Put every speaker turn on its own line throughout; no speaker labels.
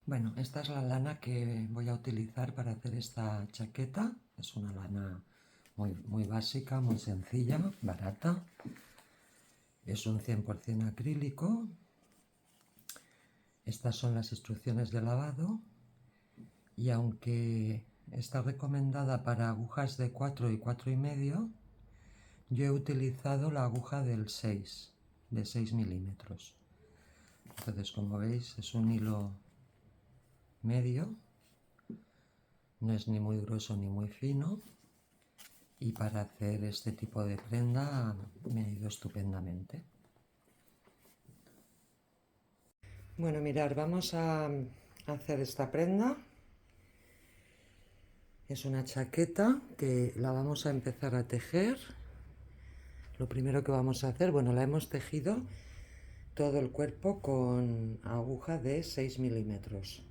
Bueno, esta es la lana que voy a utilizar para hacer esta chaqueta. Es una lana muy básica, muy sencilla, barata. Es un 100% acrílico. Estas son las instrucciones de lavado. Y aunque está recomendada para agujas de 4 y 4,5, yo he utilizado la aguja del 6, de 6 milímetros. Entonces, como veis, es un hilo medio, no es ni muy grueso ni muy fino, y para hacer este tipo de prenda me ha ido estupendamente. Bueno, mirad, vamos a hacer esta prenda. Es una chaqueta que la vamos a empezar a tejer. Lo primero que vamos a hacer, bueno, la hemos tejido todo el cuerpo con aguja de 6 milímetros,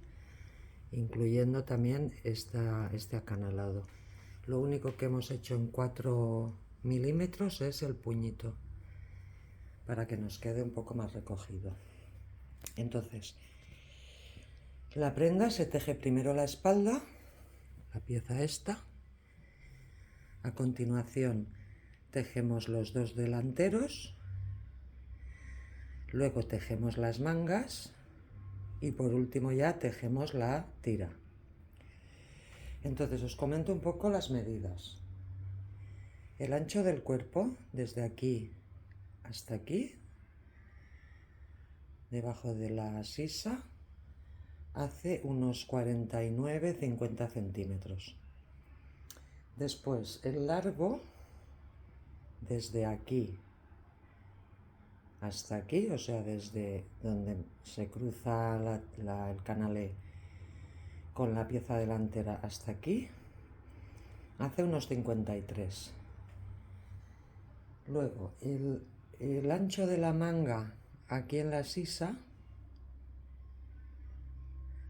incluyendo también este acanalado. Lo único que hemos hecho en 4 milímetros es el puñito, para que nos quede un poco más recogido. Entonces, la prenda se teje primero la espalda, la pieza esta. A continuación tejemos los dos delanteros, luego tejemos las mangas y por último ya tejemos la tira. Entonces os comento un poco las medidas. El ancho del cuerpo desde aquí hasta aquí, debajo de la sisa, hace unos 49-50 centímetros. Después el largo desde aquí hasta aquí, o sea, desde donde se cruza el canalé con la pieza delantera hasta aquí, hace unos 53. Luego el ancho de la manga aquí en la sisa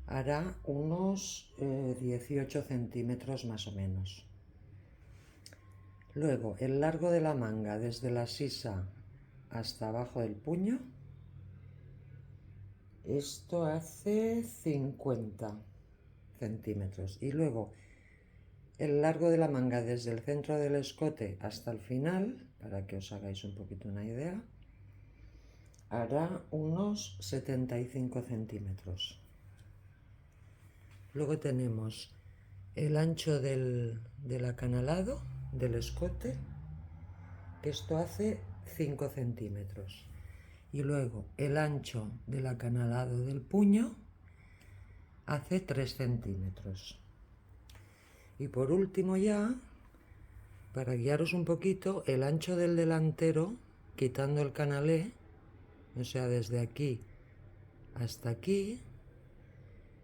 hará unos 18 centímetros más o menos. Luego el largo de la manga desde la sisa hasta abajo del puño, esto hace 50 centímetros. Y luego el largo de la manga desde el centro del escote hasta el final, para que os hagáis un poquito una idea, hará unos 75 centímetros. Luego tenemos el ancho del acanalado, del escote, que esto hace 5 centímetros. Y luego el ancho del acanalado del puño hace 3 centímetros. Y por último ya, para guiaros un poquito, el ancho del delantero, quitando el canalé, o sea, desde aquí hasta aquí,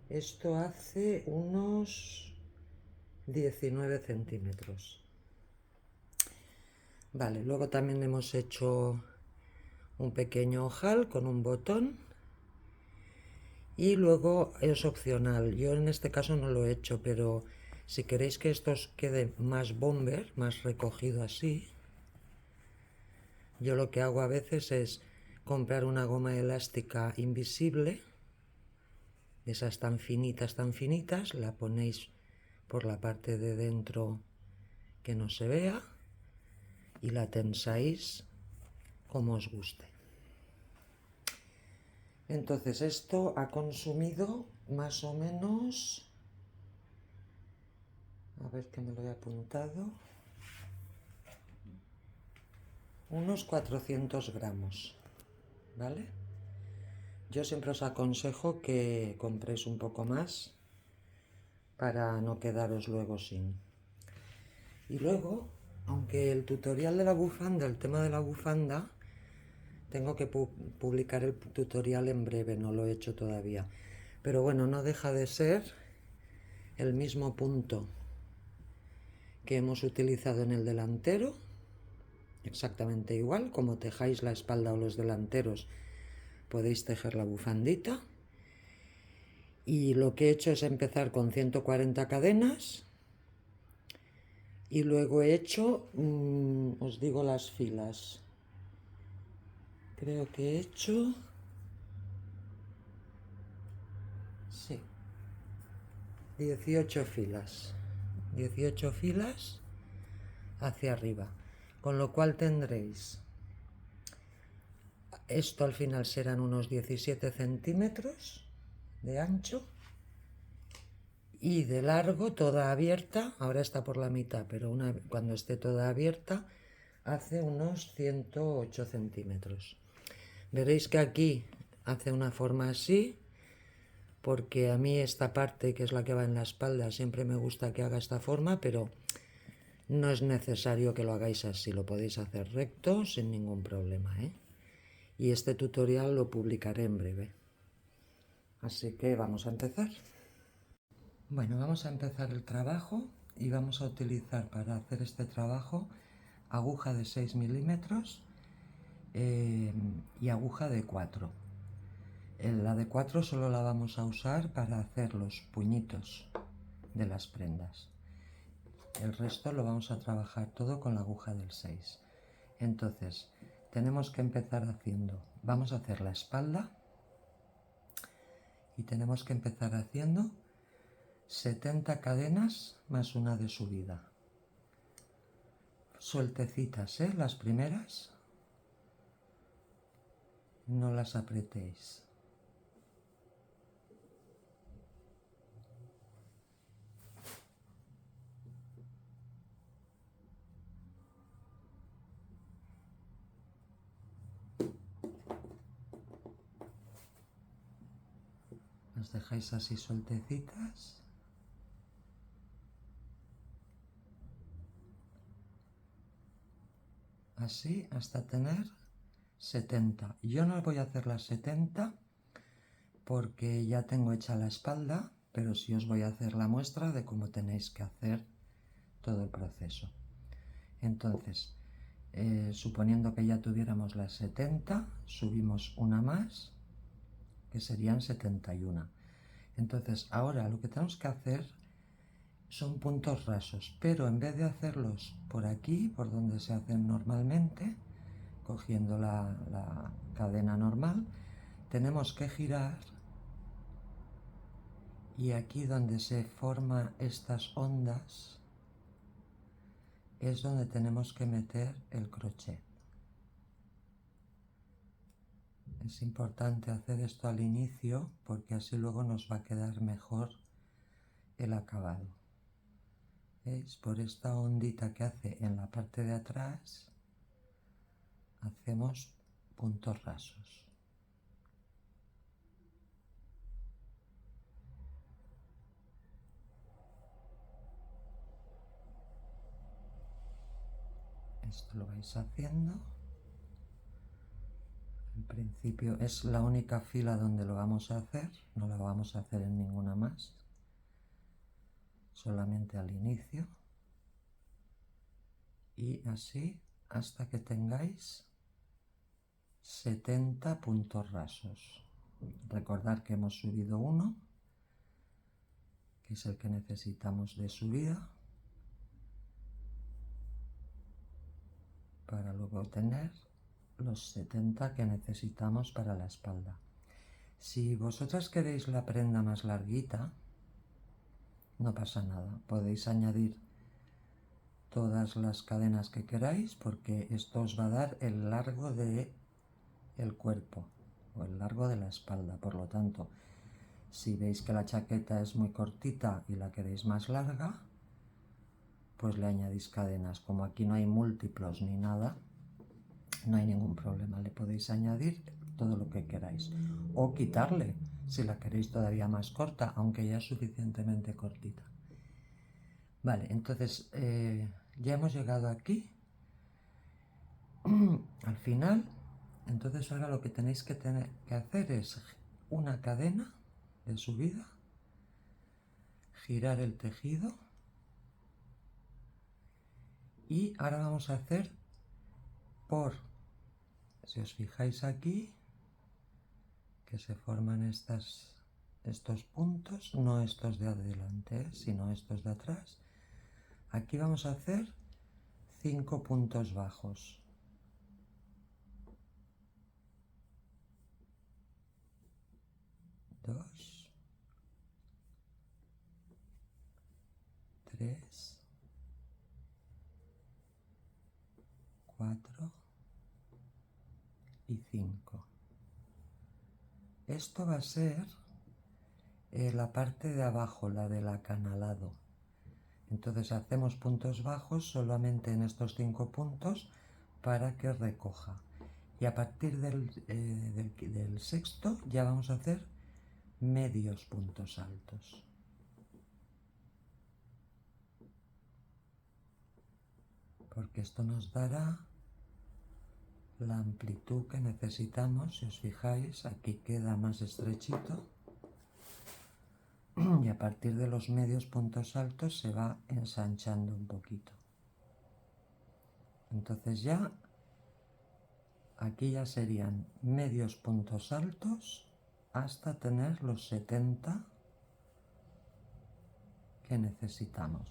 esto hace unos 19 centímetros. Vale, luego también hemos hecho un pequeño ojal con un botón. Y luego es opcional, yo en este caso no lo he hecho, pero si queréis que esto os quede más bomber, más recogido así, yo lo que hago a veces es comprar una goma elástica invisible, esas tan finitas, la ponéis por la parte de dentro que no se vea y la tensáis como os guste. Entonces esto ha consumido más o menos, a ver que me lo he apuntado, unos 400 gramos, ¿vale? Yo siempre os aconsejo que compréis un poco más para no quedaros luego sin. Y luego, aunque el tutorial de la bufanda, el tema de la bufanda, tengo que publicar el tutorial en breve, no lo he hecho todavía. Pero bueno, no deja de ser el mismo punto que hemos utilizado en el delantero, exactamente igual, como tejáis la espalda o los delanteros, podéis tejer la bufandita. Y lo que he hecho es empezar con 140 cadenas y luego he hecho, os digo las filas, creo que he hecho, sí, 18 filas. 18 filas hacia arriba. Con lo cual tendréis, esto al final serán unos 17 centímetros de ancho y de largo, toda abierta. Ahora está por la mitad, pero cuando esté toda abierta hace unos 108 centímetros. Veréis que aquí hace una forma así, porque a mí esta parte, que es la que va en la espalda, siempre me gusta que haga esta forma, pero no es necesario que lo hagáis así, lo podéis hacer recto sin ningún problema, ¿eh? Y este tutorial lo publicaré en breve. Así que vamos a empezar. Bueno, vamos a empezar el trabajo y vamos a utilizar para hacer este trabajo aguja de 6 milímetros y aguja de 4. La de 4 solo la vamos a usar para hacer los puñitos de las prendas. El resto lo vamos a trabajar todo con la aguja del 6. Entonces, tenemos que empezar haciendo, vamos a hacer la espalda y tenemos que empezar haciendo 70 cadenas más una de subida. Sueltecitas, las primeras, no las apretéis. Las dejáis así sueltecitas. Así hasta tener 70. Yo no voy a hacer las 70 porque ya tengo hecha la espalda, pero sí os voy a hacer la muestra de cómo tenéis que hacer todo el proceso. Entonces, suponiendo que ya tuviéramos las 70, subimos una más, que serían 71. Entonces, ahora lo que tenemos que hacer son puntos rasos, pero en vez de hacerlos por aquí, por donde se hacen normalmente, cogiendo la cadena normal, tenemos que girar y aquí donde se forman estas ondas es donde tenemos que meter el crochet. Es importante hacer esto al inicio porque así luego nos va a quedar mejor el acabado. ¿Veis? Por esta ondita que hace en la parte de atrás hacemos puntos rasos. Esto lo vais haciendo. En principio es la única fila donde lo vamos a hacer, no la vamos a hacer en ninguna más, solamente al inicio. Y así hasta que tengáis 70 puntos rasos. Recordad que hemos subido uno, que es el que necesitamos de subida, para luego tener los 70 que necesitamos para la espalda. Si vosotras queréis la prenda más larguita, no pasa nada, podéis añadir todas las cadenas que queráis porque esto os va a dar el largo de el cuerpo o el largo de la espalda. Por lo tanto, si veis que la chaqueta es muy cortita y la queréis más larga, pues le añadís cadenas. Como aquí no hay múltiplos ni nada, no hay ningún problema, le podéis añadir todo lo que queráis o quitarle si la queréis todavía más corta, aunque ya es suficientemente cortita. Vale, entonces ya hemos llegado aquí al final. Entonces ahora lo que tenéis que hacer es una cadena de subida, girar el tejido y ahora vamos a hacer si os fijáis aquí, que se forman estos puntos, no estos de adelante, sino estos de atrás. Aquí vamos a hacer 5 puntos bajos. 2, 3, 4 y 5. Esto va a ser la parte de abajo, la del acanalado. Entonces hacemos puntos bajos solamente en estos 5 puntos para que recoja. Y a partir del sexto ya vamos a hacer medios puntos altos. Porque esto nos dará la amplitud que necesitamos. Si os fijáis, aquí queda más estrechito. Y a partir de los medios puntos altos se va ensanchando un poquito. Entonces ya aquí ya serían medios puntos altos hasta tener los 70 que necesitamos.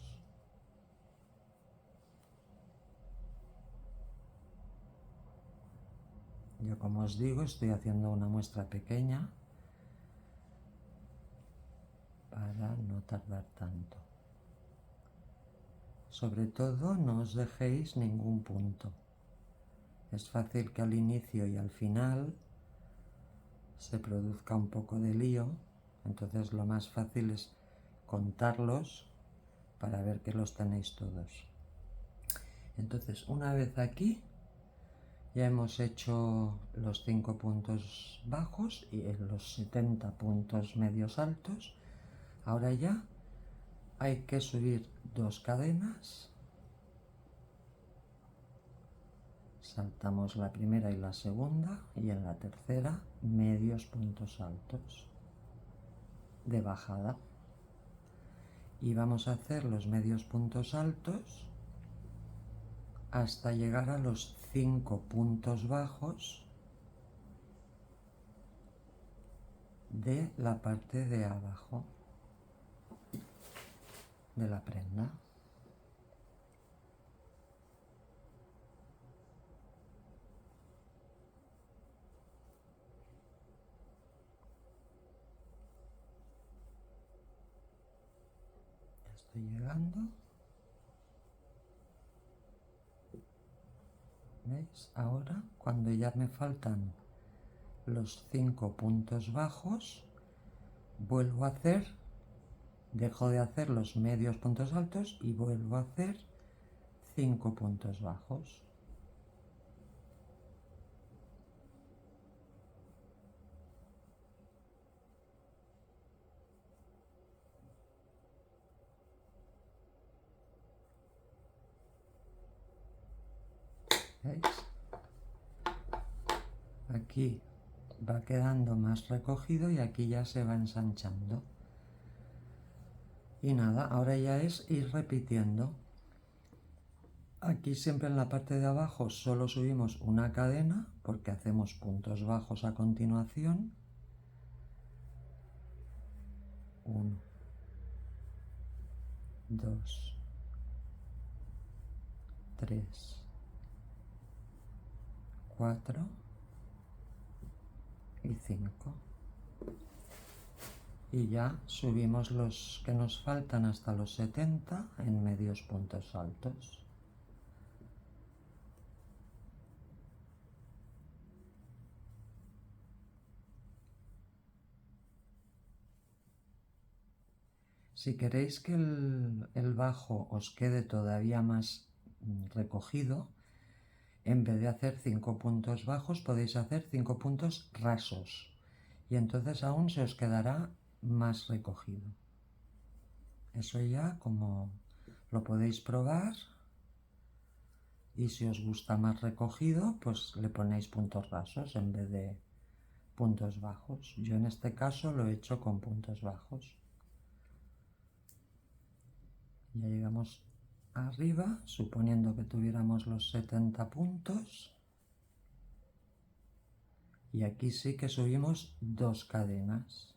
Yo, como os digo, estoy haciendo una muestra pequeña para no tardar tanto. Sobre todo no os dejéis ningún punto. Es fácil que al inicio y al final se produzca un poco de lío, entonces lo más fácil es contarlos para ver que los tenéis todos. Entonces, una vez aquí ya hemos hecho los 5 puntos bajos y los 70 puntos medios altos. Ahora ya hay que subir 2 cadenas. Saltamos la primera y la segunda y en la tercera medios puntos altos de bajada. Y vamos a hacer los medios puntos altos hasta llegar a los 5 puntos bajos de la parte de abajo de la prenda. Ya estoy llegando. ¿Veis? Ahora, cuando ya me faltan los 5 puntos bajos, vuelvo a hacer, dejo de hacer los medios puntos altos y vuelvo a hacer 5 puntos bajos. ¿Veis? Aquí va quedando más recogido y aquí ya se va ensanchando. Y nada, ahora ya es ir repitiendo. Aquí siempre en la parte de abajo solo subimos una cadena porque hacemos puntos bajos a continuación. 1, 2, 3, 4 y 5. Y ya subimos los que nos faltan hasta los 70 en medios puntos altos. Si queréis que el bajo os quede todavía más recogido, en vez de hacer 5 puntos bajos podéis hacer 5 puntos rasos y entonces aún se os quedará más recogido. Eso ya como lo podéis probar y si os gusta más recogido pues le ponéis puntos rasos en vez de puntos bajos. Yo en este caso lo he hecho con puntos bajos. Ya llegamos arriba, suponiendo que tuviéramos los 70 puntos. Y aquí sí que subimos 2 cadenas,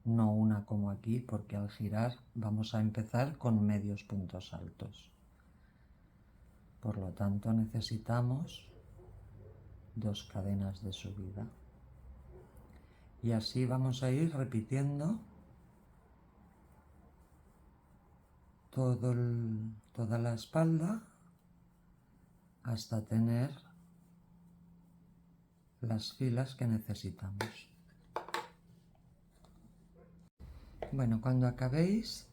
no una como aquí, porque al girar vamos a empezar con medios puntos altos. Por lo tanto necesitamos 2 cadenas de subida. Y así vamos a ir repitiendo toda la espalda hasta tener las filas que necesitamos. Bueno, cuando acabéis,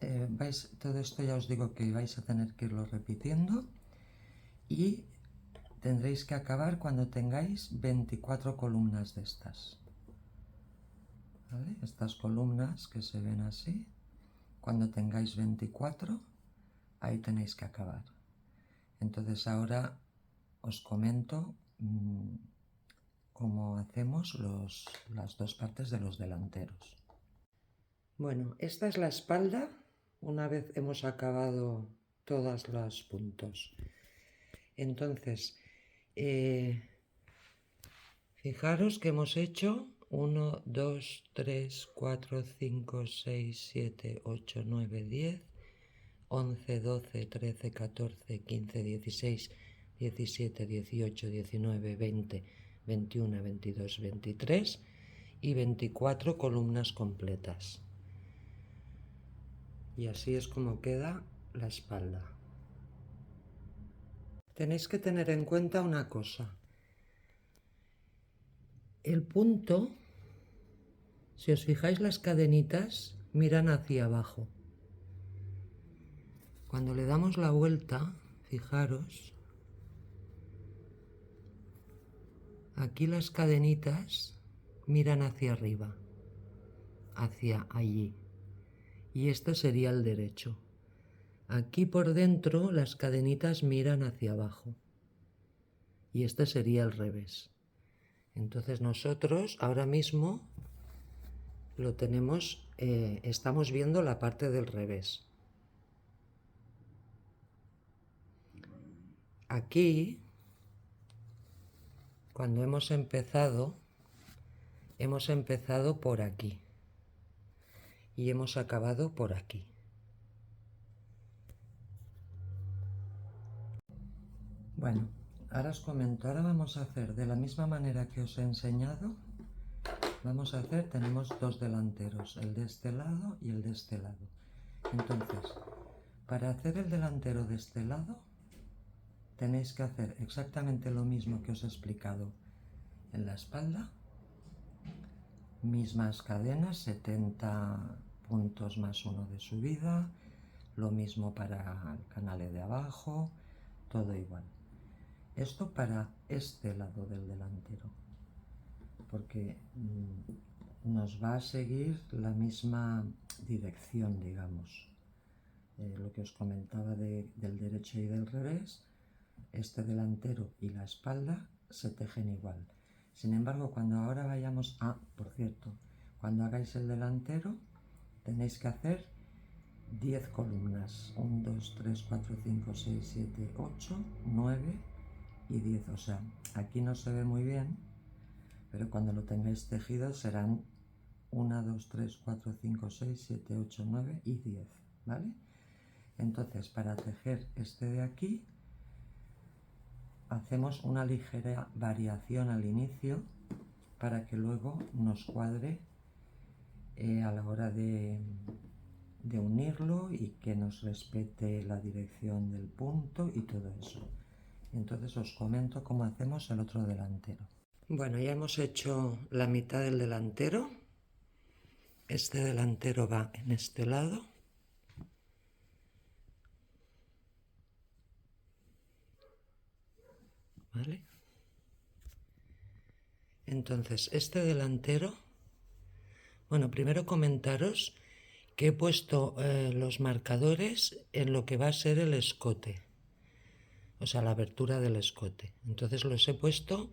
todo esto ya os digo que vais a tener que irlo repitiendo y tendréis que acabar cuando tengáis 24 columnas de estas. ¿Vale? Estas columnas que se ven así, cuando tengáis 24, ahí tenéis que acabar. Entonces ahora os comento cómo hacemos las dos partes de los delanteros. Bueno, esta es la espalda una vez hemos acabado todos los puntos. Entonces, fijaros que hemos hecho 1, 2, 3, 4, 5, 6, 7, 8, 9, 10, 11, 12, 13, 14, 15, 16, 17, 18, 19, 20, 21, 22, 23 y 24 columnas completas. Y así es como queda la espalda. Tenéis que tener en cuenta una cosa. El punto, si os fijáis, las cadenitas miran hacia abajo. Cuando le damos la vuelta, fijaros, aquí las cadenitas miran hacia arriba, hacia allí. Y este sería el derecho. Aquí por dentro las cadenitas miran hacia abajo. Y este sería el revés. Entonces nosotros ahora mismo lo tenemos, estamos viendo la parte del revés. Aquí, cuando hemos empezado por aquí y hemos acabado por aquí. Bueno, ahora os comento, ahora vamos a hacer de la misma manera que os he enseñado, tenemos dos delanteros, el de este lado y el de este lado. Entonces, para hacer el delantero de este lado, tenéis que hacer exactamente lo mismo que os he explicado en la espalda, mismas cadenas, 70 puntos más 1 de subida, lo mismo para el canal de abajo, todo igual. Esto para este lado del delantero, porque nos va a seguir la misma dirección, digamos. Lo que os comentaba del derecho y del revés, este delantero y la espalda se tejen igual. Sin embargo, cuando ahora vayamos a, por cierto, cuando hagáis el delantero, tenéis que hacer 10 columnas. 1, 2, 3, 4, 5, 6, 7, 8, 9 y 10. O sea, aquí no se ve muy bien, pero cuando lo tengáis tejido serán 1, 2, 3, 4, 5, 6, 7, 8, 9 y 10. ¿Vale? Entonces, para tejer este de aquí, hacemos una ligera variación al inicio para que luego nos cuadre a la hora de unirlo y que nos respete la dirección del punto y todo eso. Entonces os comento cómo hacemos el otro delantero. Bueno, ya hemos hecho la mitad del delantero. Este delantero va en este lado. ¿Vale? Entonces, este delantero, bueno, primero comentaros que he puesto los marcadores en lo que va a ser el escote, o sea, la abertura del escote. Entonces los he puesto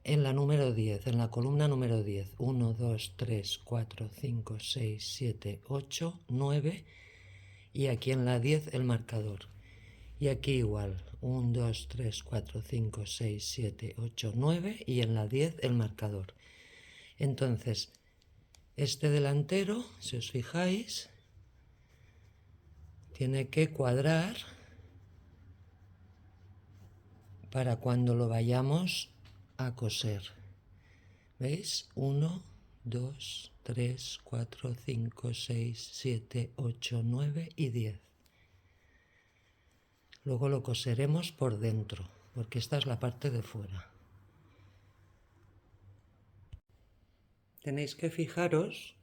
en la número 10, en la columna número 10. 1, 2, 3, 4, 5, 6, 7, 8, 9 y aquí en la 10 el marcador. Y aquí igual, 1, 2, 3, 4, 5, 6, 7, 8, 9 y en la 10 el marcador. Entonces, este delantero, si os fijáis, tiene que cuadrar para cuando lo vayamos a coser. ¿Veis? 1, 2, 3, 4, 5, 6, 7, 8, 9 y 10. Luego lo coseremos por dentro, porque esta es la parte de fuera. Tenéis que fijaros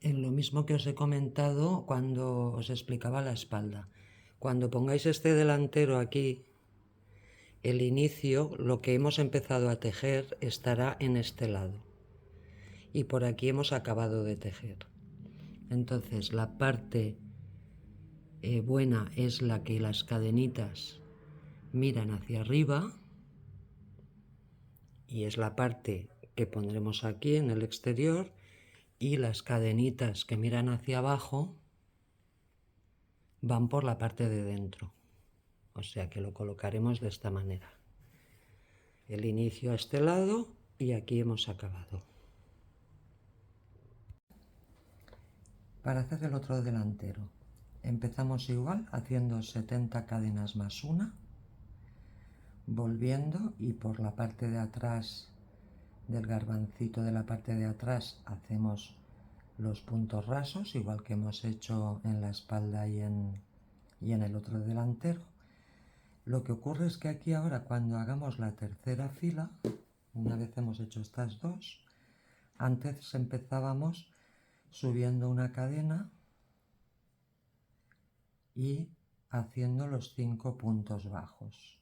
en lo mismo que os he comentado cuando os explicaba la espalda. Cuando pongáis este delantero aquí, el inicio, lo que hemos empezado a tejer, estará en este lado. Y por aquí hemos acabado de tejer. Entonces la parte buena es la que las cadenitas miran hacia arriba, y es la parte que pondremos aquí en el exterior, y las cadenitas que miran hacia abajo van por la parte de dentro. O sea que lo colocaremos de esta manera. El inicio a este lado y aquí hemos acabado. Para hacer el otro delantero, empezamos igual haciendo 70 cadenas más una, volviendo, y por la parte de atrás del garbancito de la parte de atrás hacemos los puntos rasos, igual que hemos hecho en la espalda y en el otro delantero. Lo que ocurre es que aquí ahora, cuando hagamos la tercera fila, una vez hemos hecho estas dos, antes empezábamos subiendo una cadena y haciendo los 5 puntos bajos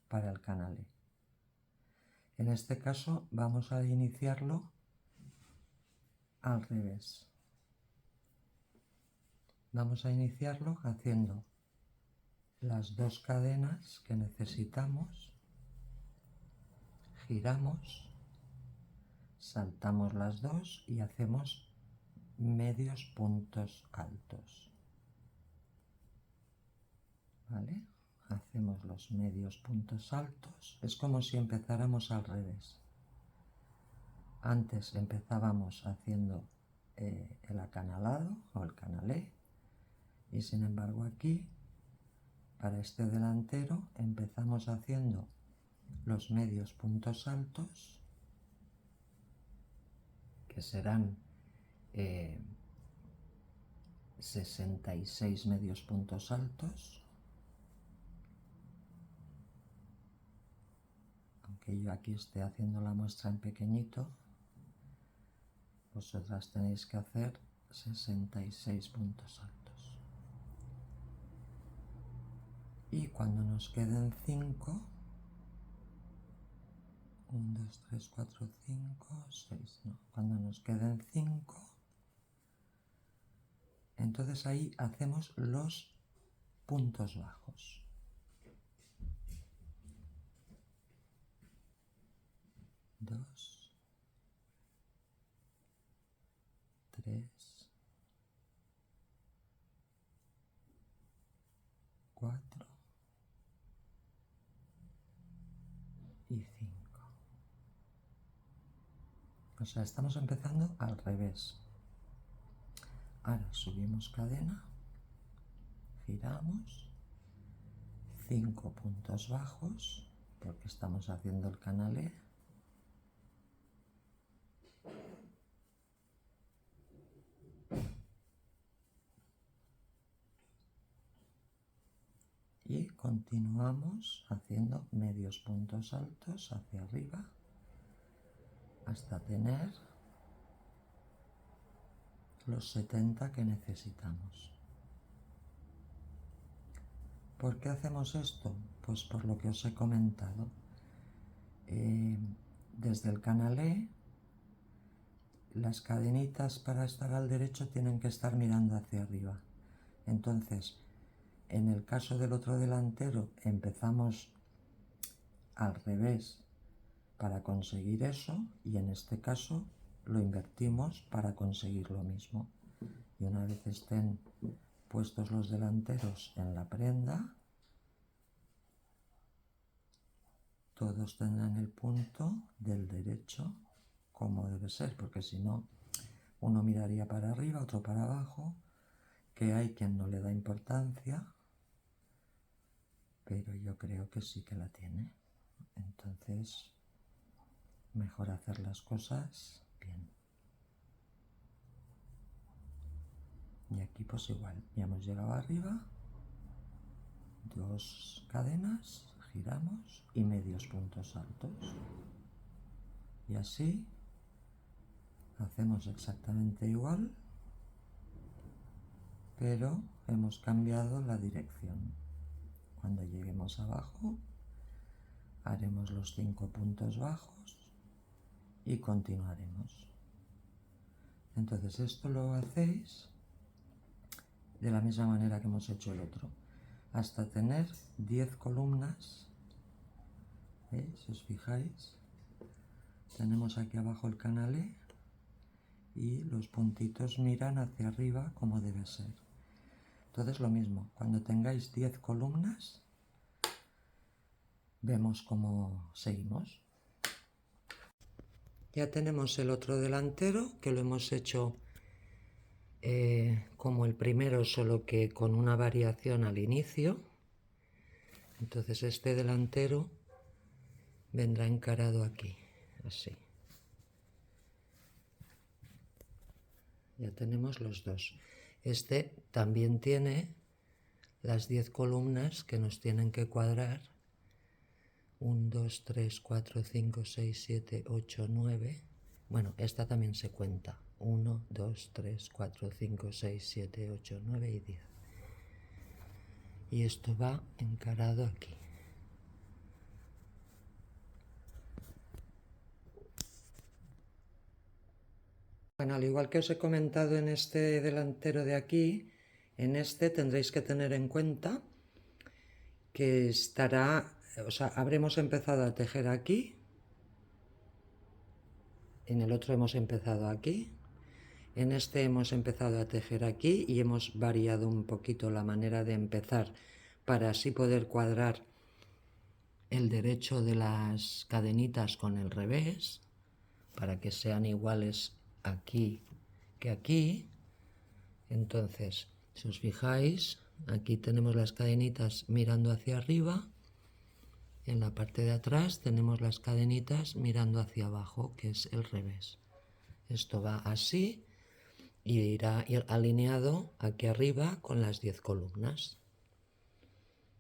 para el canalé. En este caso vamos a iniciarlo al revés. Vamos a iniciarlo haciendo las 2 cadenas que necesitamos, giramos, saltamos las 2 y hacemos medios puntos altos. ¿Vale? Hacemos los medios puntos altos. Es como si empezáramos al revés. Antes empezábamos haciendo el acanalado o el canalé, y sin embargo aquí, para este delantero, empezamos haciendo los medios puntos altos, que serán 66 medios puntos altos, aunque yo aquí esté haciendo la muestra en pequeñito, vosotras tenéis que hacer 66 puntos altos. Y cuando nos queden 5, 1, 2, 3, 4, 5, 6, no, cuando nos queden 5, entonces ahí hacemos los puntos bajos. 2, 3, 4 y 5. O sea, estamos empezando al revés. Ahora subimos cadena, giramos, 5 puntos bajos, porque estamos haciendo el canalé, y continuamos haciendo medios puntos altos hacia arriba hasta tener los 70 que necesitamos. ¿Por qué hacemos esto? Pues por lo que os he comentado. Desde el canalé, las cadenitas para estar al derecho tienen que estar mirando hacia arriba. Entonces, en el caso del otro delantero, empezamos al revés para conseguir eso, y en este caso lo invertimos para conseguir lo mismo. Y una vez estén puestos los delanteros en la prenda, todos tendrán el punto del derecho como debe ser, porque si no, uno miraría para arriba, otro para abajo, que hay quien no le da importancia, pero yo creo que sí que la tiene. Entonces, mejor hacer las cosas bien. Y aquí pues igual, ya hemos llegado arriba, 2 cadenas, giramos y medios puntos altos. Y así hacemos exactamente igual, pero hemos cambiado la dirección. Cuando lleguemos abajo, haremos los 5 puntos bajos y continuaremos. Entonces esto lo hacéis de la misma manera que hemos hecho el otro, hasta tener 10 columnas. ¿Veis? Si os fijáis, tenemos aquí abajo el canalé y los puntitos miran hacia arriba como debe ser. Entonces lo mismo, cuando tengáis 10 columnas, vemos cómo seguimos. Ya tenemos el otro delantero, que lo hemos hecho como el primero, solo que con una variación al inicio. Entonces este delantero vendrá encarado aquí, así. Ya tenemos los dos. Este también tiene las 10 columnas que nos tienen que cuadrar. 1, 2, 3, 4, 5, 6, 7, 8, 9. Bueno, esta también se cuenta. 1, 2, 3, 4, 5, 6, 7, 8, 9 y 10. Y esto va encarado aquí. Bueno, al igual que os he comentado en este delantero de aquí, en este tendréis que tener en cuenta que estará, o sea, habremos empezado a tejer aquí, en el otro hemos empezado aquí, en este hemos empezado a tejer aquí y hemos variado un poquito la manera de empezar para así poder cuadrar el derecho de las cadenitas con el revés, para que sean iguales aquí que aquí. Entonces, si os fijáis, aquí tenemos las cadenitas mirando hacia arriba. En la parte de atrás tenemos las cadenitas mirando hacia abajo, que es el revés. Esto va así y irá alineado aquí arriba con las 10 columnas.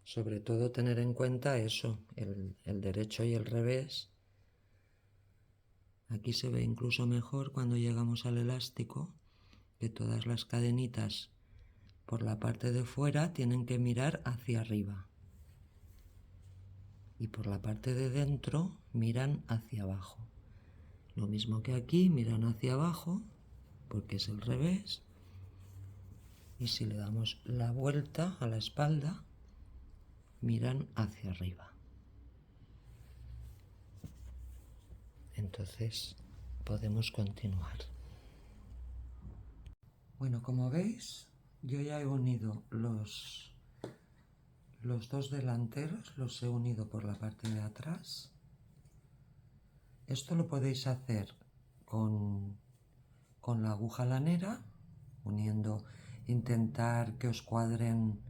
Sobre todo tener en cuenta eso, el derecho y el revés. Aquí se ve incluso mejor cuando llegamos al elástico, que todas las cadenitas por la parte de fuera tienen que mirar hacia arriba. Y por la parte de dentro miran hacia abajo. Lo mismo que aquí, miran hacia abajo, porque es el revés. Y si le damos la vuelta a la espalda, miran hacia arriba. Entonces podemos continuar. Bueno, como veis, yo ya he unido los dos delanteros, los he unido por la parte de atrás. Esto lo podéis hacer con la aguja lanera, uniendo, intentar que os cuadren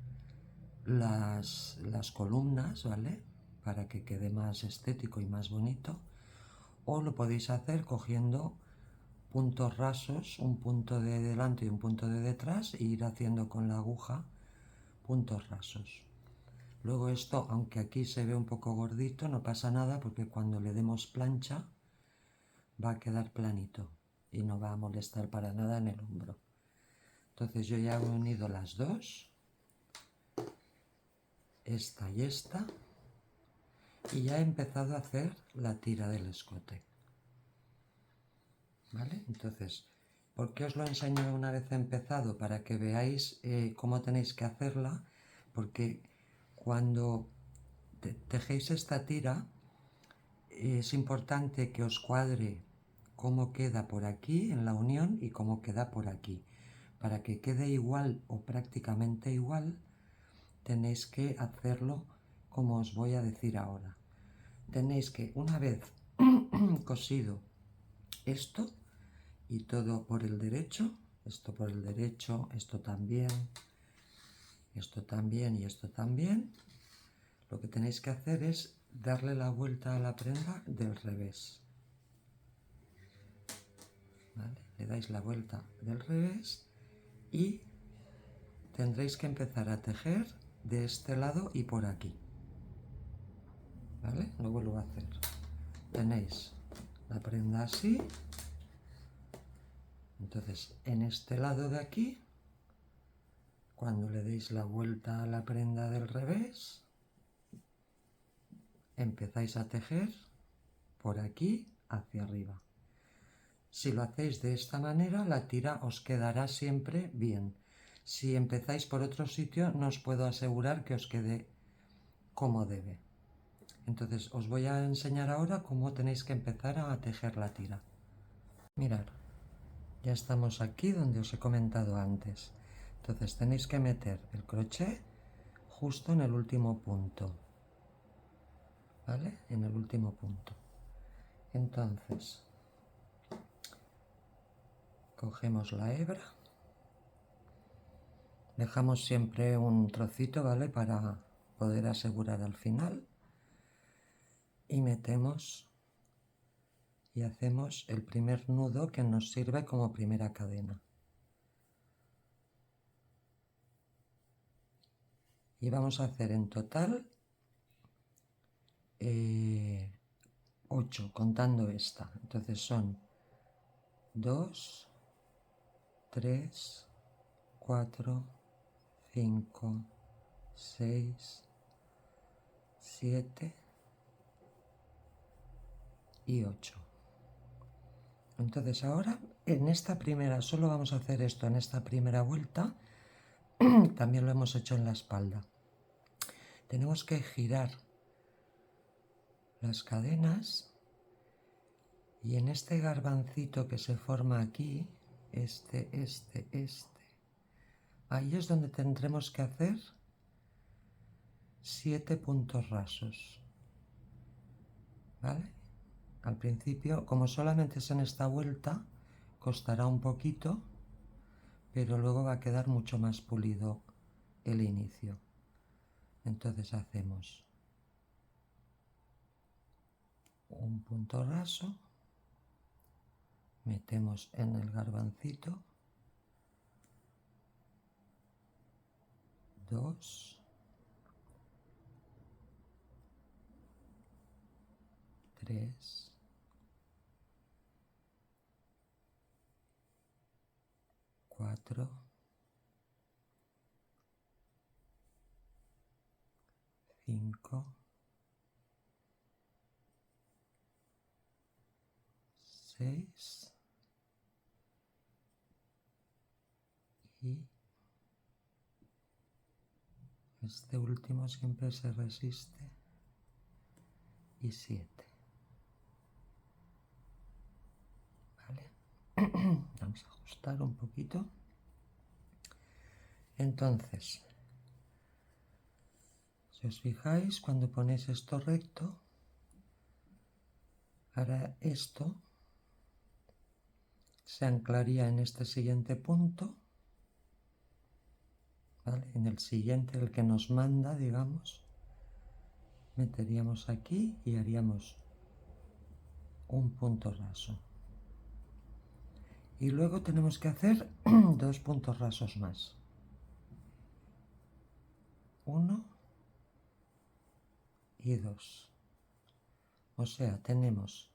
las columnas, ¿vale? Para que quede más estético y más bonito. O lo podéis hacer cogiendo puntos rasos, un punto de delante y un punto de detrás, e ir haciendo con la aguja puntos rasos. Luego esto, aunque aquí se ve un poco gordito, no pasa nada porque cuando le demos plancha va a quedar planito y no va a molestar para nada en el hombro. Entonces yo ya he unido las dos, esta y esta, y ya he empezado a hacer la tira del escote. ¿Vale? Entonces, ¿por qué os lo enseño una vez empezado? Para que veáis cómo tenéis que hacerla, porque cuando tejéis esta tira es importante que os cuadre cómo queda por aquí en la unión y cómo queda por aquí. Para que quede igual o prácticamente igual, tenéis que hacerlo como os voy a decir ahora. Tenéis que, una vez cosido esto y todo por el derecho, esto por el derecho, esto también y esto también, lo que tenéis que hacer es darle la vuelta a la prenda del revés. ¿Vale? Le dais la vuelta del revés y tendréis que empezar a tejer de este lado y por aquí. ¿Vale? Lo vuelvo a hacer. Tenéis la prenda así. Entonces, en este lado de aquí, cuando le deis la vuelta a la prenda del revés, empezáis a tejer por aquí hacia arriba. Si lo hacéis de esta manera, la tira os quedará siempre bien. Si empezáis por otro sitio, no os puedo asegurar que os quede como debe. Entonces, os voy a enseñar ahora cómo tenéis que empezar a tejer la tira. Mirad, ya estamos aquí donde os he comentado antes. Entonces, tenéis que meter el crochet justo en el último punto. ¿Vale? En el último punto. Entonces, cogemos la hebra, dejamos siempre un trocito, ¿vale? Para poder asegurar al final, y metemos y hacemos el primer nudo que nos sirve como primera cadena. Y vamos a hacer en total 8, contando esta. Entonces son 2, 3, 4, 5, 6, 7 y 8. Entonces ahora en esta primera, solo vamos a hacer esto en esta primera vuelta, también lo hemos hecho en la espalda. Tenemos que girar las cadenas y en este garbancito que se forma aquí, este, ahí es donde tendremos que hacer 7 puntos rasos, ¿vale? Al principio, como solamente es en esta vuelta, costará un poquito, pero luego va a quedar mucho más pulido el inicio. Entonces hacemos un punto raso, metemos en el garbancito, 2, 3, 4, 5, 6 y este último siempre se resiste, y 7. ¿Vale? Vamos a ajustar un poquito. Entonces, si os fijáis, cuando ponéis esto recto, ahora esto se anclaría en este siguiente punto, ¿vale? En el siguiente, el que nos manda, digamos, meteríamos aquí y haríamos un punto raso. Y luego tenemos que hacer 2 puntos rasos más. 1 y 2. O sea, tenemos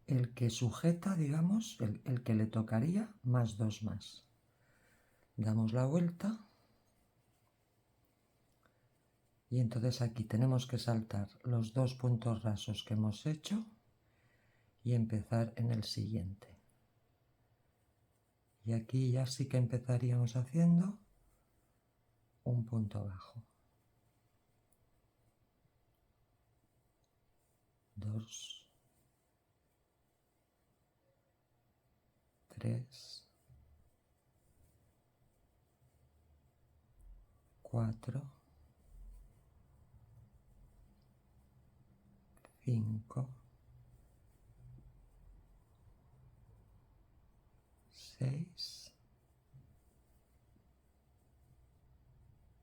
el que sujeta, digamos, el que le tocaría, más 2 más. Damos la vuelta y entonces aquí tenemos que saltar los 2 puntos rasos que hemos hecho y empezar en el siguiente. Y aquí ya sí que empezaríamos haciendo un punto bajo. 2, 3, 4, 5, 6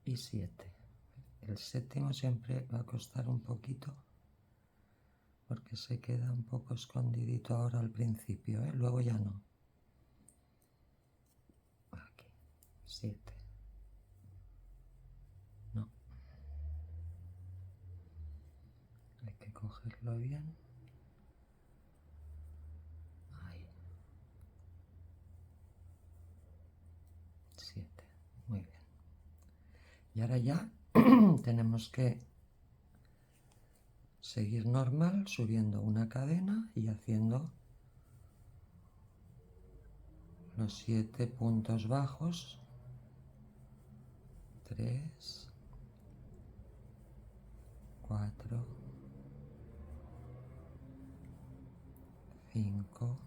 y 7. El séptimo siempre va a costar un poquito porque se queda un poco escondidito ahora al principio, ¿eh? Luego ya no. Aquí, 7. verlo bien. Ahí. 7. Muy bien. Y ahora ya tenemos que seguir normal, subiendo una cadena y haciendo los 7 puntos bajos. 3, 4, 5,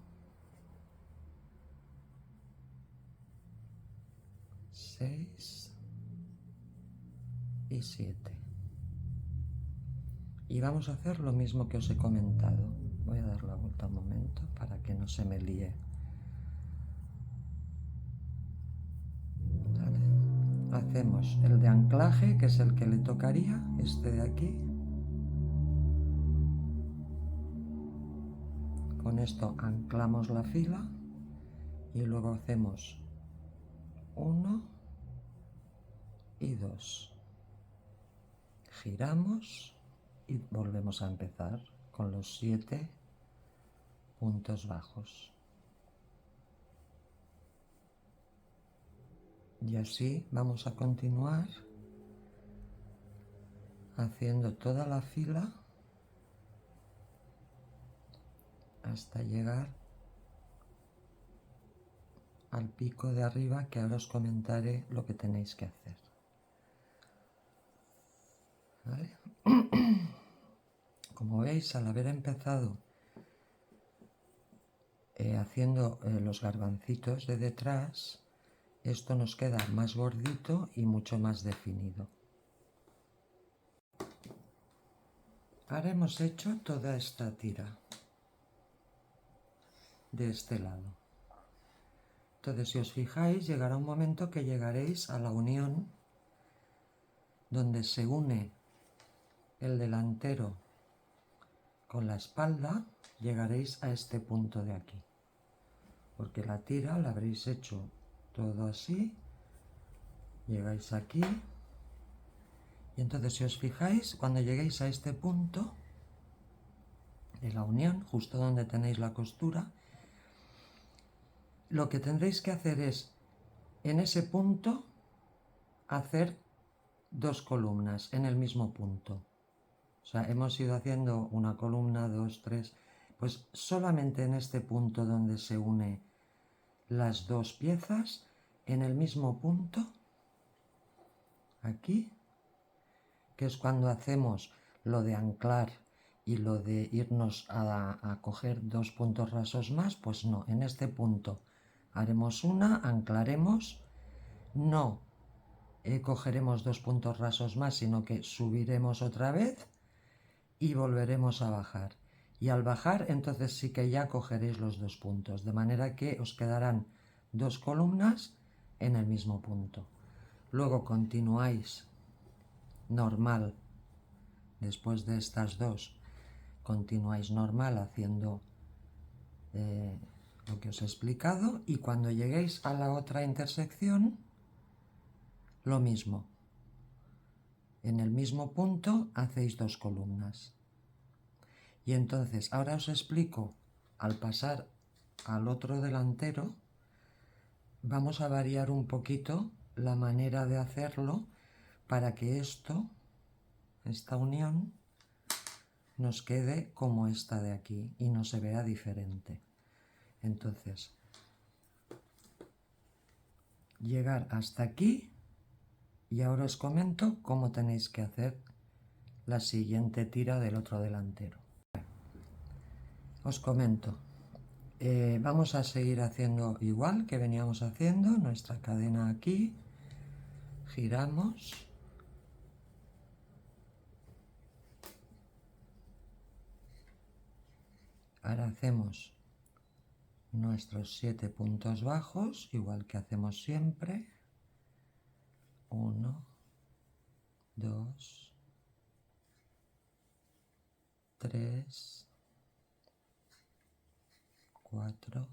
6 y 7. Y vamos a hacer lo mismo que os he comentado. Voy a dar la vuelta un momento para que no se me líe. ¿Vale? Hacemos el de anclaje, que es el que le tocaría, este de aquí. Con esto anclamos la fila y luego hacemos 1 y 2. Giramos y volvemos a empezar con los 7 puntos bajos. Y así vamos a continuar haciendo toda la fila hasta llegar al pico de arriba, que ahora os comentaré lo que tenéis que hacer. ¿Vale? Como veis, al haber empezado haciendo los garbancitos de detrás, esto nos queda más gordito y mucho más definido. Ahora hemos hecho toda esta tira de este lado. Entonces, si os fijáis, llegará un momento que llegaréis a la unión donde se une el delantero con la espalda, llegaréis a este punto de aquí. Porque la tira la habréis hecho todo así, llegáis aquí, y entonces si os fijáis, cuando lleguéis a este punto de la unión, justo donde tenéis la costura, lo que tendréis que hacer es, en ese punto, hacer 2 columnas en el mismo punto. O sea, hemos ido haciendo una columna, 2, 3, pues solamente en este punto donde se une las 2 piezas, en el mismo punto, aquí, que es cuando hacemos lo de anclar y lo de irnos a coger 2 puntos rasos más, pues no, en este punto haremos una, anclaremos, no cogeremos 2 puntos rasos más, sino que subiremos otra vez y volveremos a bajar. Y al bajar, entonces sí que ya cogeréis los 2 puntos, de manera que os quedarán 2 columnas en el mismo punto. Luego continuáis normal, después de estas 2, continuáis normal haciendo lo que os he explicado, y cuando lleguéis a la otra intersección, lo mismo. En el mismo punto hacéis 2 columnas. Y entonces, ahora os explico, al pasar al otro delantero, vamos a variar un poquito la manera de hacerlo para que esto, esta unión, nos quede como esta de aquí y no se vea diferente. Entonces, llegar hasta aquí, y ahora os comento cómo tenéis que hacer la siguiente tira del otro delantero. Os comento, vamos a seguir haciendo igual que veníamos haciendo, nuestra cadena aquí, giramos, ahora hacemos nuestros 7 puntos bajos, igual que hacemos siempre, 1, 2, 3, 4,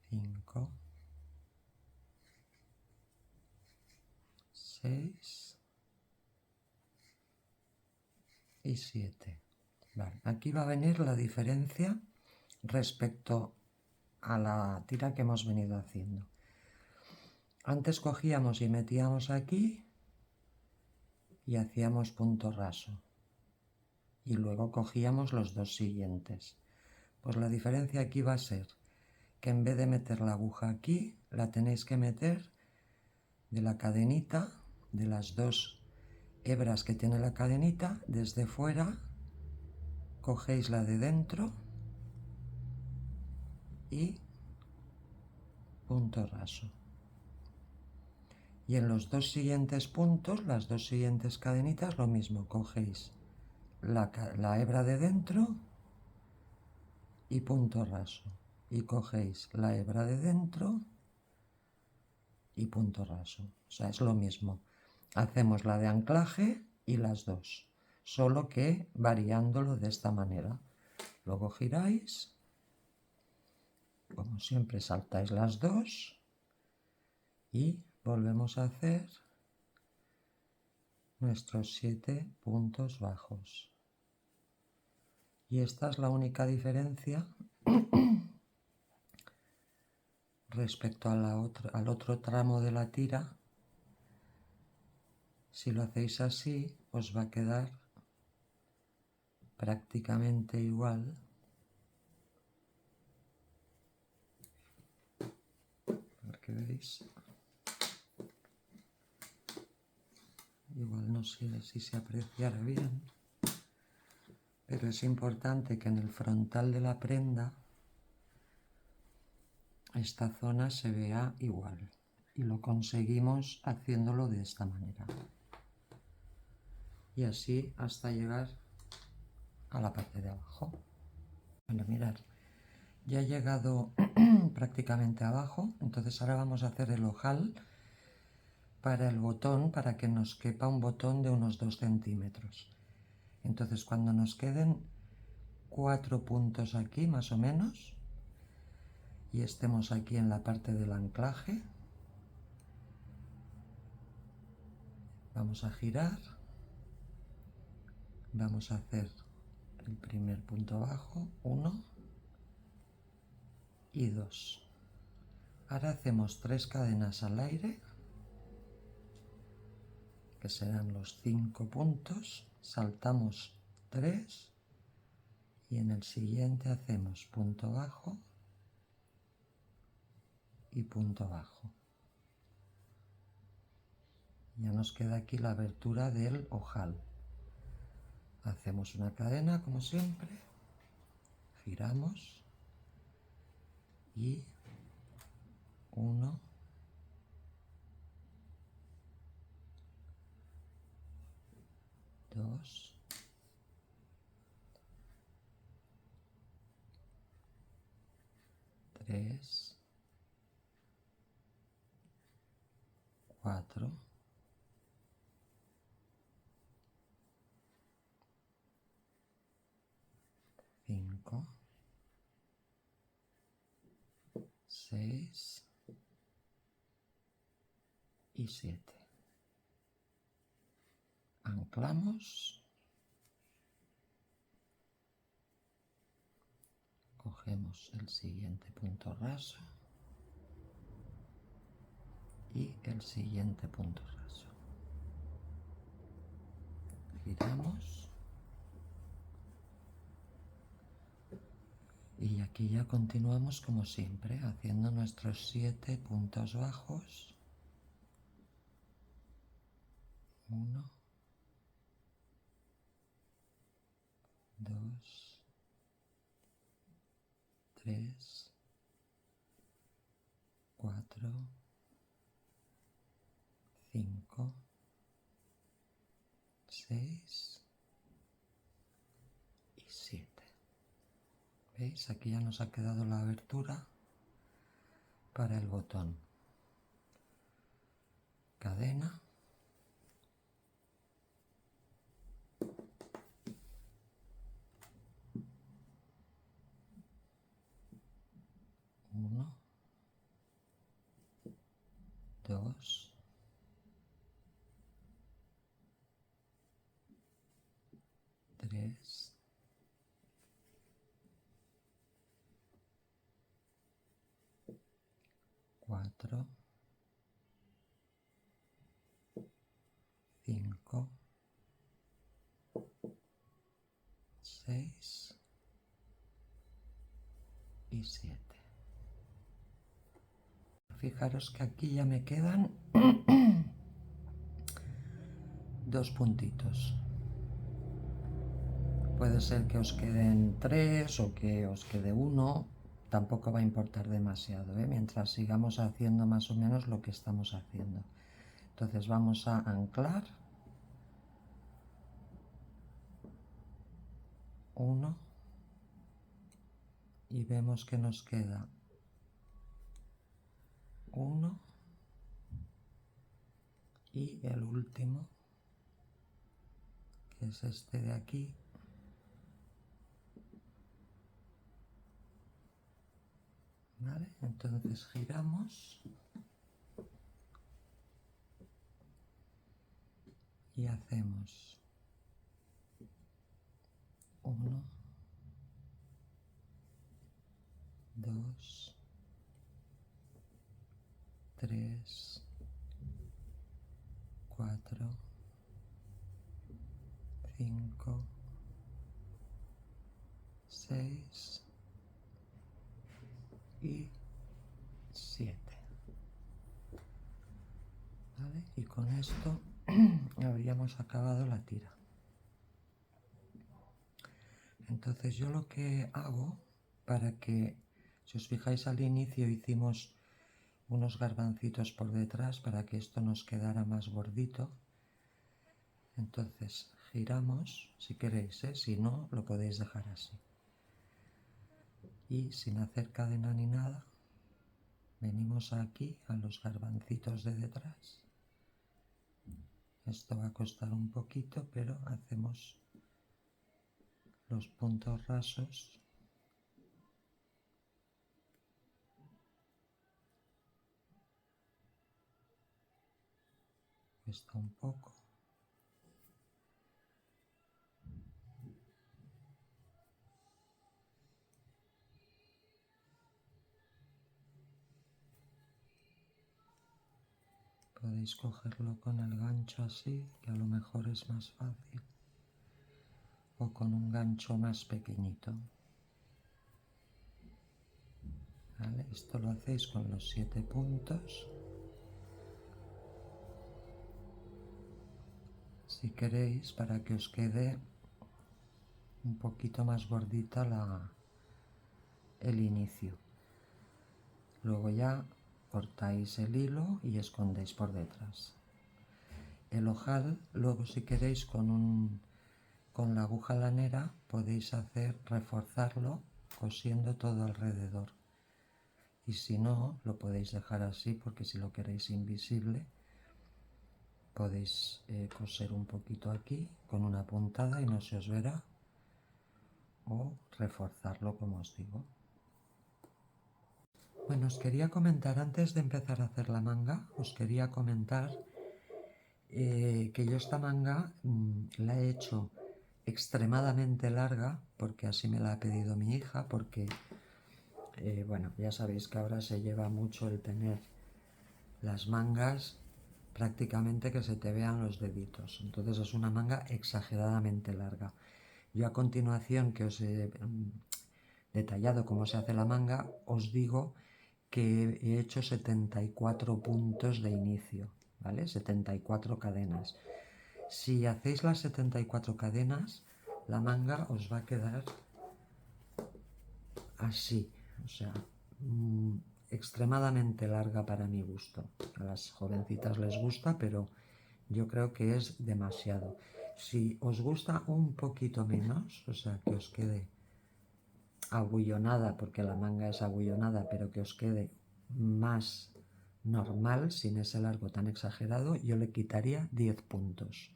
5, 6 y 7. Vale, aquí va a venir la diferencia respecto a la tira que hemos venido haciendo. Antes cogíamos y metíamos aquí y hacíamos punto raso. Y luego cogíamos los dos siguientes. Pues la diferencia aquí va a ser que en vez de meter la aguja aquí, la tenéis que meter de la cadenita, de las dos hebras que tiene la cadenita, desde fuera, cogéis la de dentro y punto raso. Y en los dos siguientes puntos, las dos siguientes cadenitas, lo mismo, cogéis la hebra de dentro y punto raso. Y cogéis la hebra de dentro y punto raso. O sea, es lo mismo. Hacemos la de anclaje y las dos, solo que variándolo de esta manera. Luego giráis, como siempre saltáis las dos y volvemos a hacer nuestros 7 puntos bajos. Y esta es la única diferencia respecto a al otro tramo de la tira. Si lo hacéis así, os va a quedar prácticamente igual. A ver qué veis. Igual no sé si se apreciará bien, pero es importante que en el frontal de la prenda esta zona se vea igual, y lo conseguimos haciéndolo de esta manera. Y así hasta llegar a la parte de abajo. Bueno, mirad, ya he llegado prácticamente abajo, entonces ahora vamos a hacer el ojal para el botón, para que nos quepa un botón de unos 2 centímetros. Entonces cuando nos queden 4 puntos aquí más o menos y estemos aquí en la parte del anclaje, vamos a girar, vamos a hacer el primer punto bajo, 1 y 2. Ahora hacemos 3 cadenas al aire, que serán los 5 puntos, saltamos 3 y en el siguiente hacemos punto bajo y punto bajo. Ya nos queda aquí la abertura del ojal. Hacemos una cadena como siempre, giramos y 1, 2, 3, 4, 5, 6 y 7. Anclamos, cogemos el siguiente punto raso y el siguiente punto raso. Giramos y aquí ya continuamos como siempre, haciendo nuestros 7 puntos bajos. 1, 2, 3, 4, 5, 6 y 7. ¿Veis? Aquí ya nos ha quedado la abertura para el botón. Cadena. Uno, 2, 3, 3, 4, 5, 6 y 7. Fijaros que aquí ya me quedan 2 puntitos. Puede ser que os queden 3 o que os quede 1, tampoco va a importar demasiado, ¿eh? Mientras sigamos haciendo más o menos lo que estamos haciendo. Entonces vamos a anclar 1 y vemos que nos queda 1 y el último, que es este de aquí. ¿Vale? Entonces giramos y hacemos 1, 2, 3, 4, 5, 6 y 7. ¿Vale? Y con esto habríamos acabado la tira. Entonces yo lo que hago, para que, si os fijáis al inicio hicimos unos garbancitos por detrás para que esto nos quedara más gordito. Entonces giramos, si queréis, ¿eh? Si no, lo podéis dejar así. Y sin hacer cadena ni nada, venimos aquí a los garbancitos de detrás. Esto va a costar un poquito, pero hacemos los puntos rasos. Cuesta un poco. Podéis cogerlo con el gancho así, que a lo mejor es más fácil, o con un gancho más pequeñito. ¿Vale? Esto lo hacéis con los 7 puntos. Si queréis, para que os quede un poquito más gordita el inicio. Luego ya cortáis el hilo y escondéis por detrás. El ojal, luego si queréis con la aguja lanera podéis reforzarlo cosiendo todo alrededor. Y si no, lo podéis dejar así, porque si lo queréis invisible, podéis coser un poquito aquí con una puntada y no se os verá, o reforzarlo como os digo. Bueno, os quería comentar, antes de empezar a hacer la manga, os quería comentar que yo esta manga la he hecho extremadamente larga, porque así me la ha pedido mi hija, porque bueno, ya sabéis que ahora se lleva mucho el tener las mangas prácticamente que se te vean los deditos. Entonces es una manga exageradamente larga. Yo a continuación, que os he detallado cómo se hace la manga, os digo que he hecho 74 puntos de inicio, ¿vale? 74 cadenas. Si hacéis las 74 cadenas, la manga os va a quedar así, o sea, extremadamente larga para mi gusto. A las jovencitas les gusta, pero yo creo que es demasiado. Si os gusta un poquito menos, o sea, que os quede abullonada, porque la manga es abullonada, pero que os quede más normal, sin ese largo tan exagerado, yo le quitaría 10 puntos.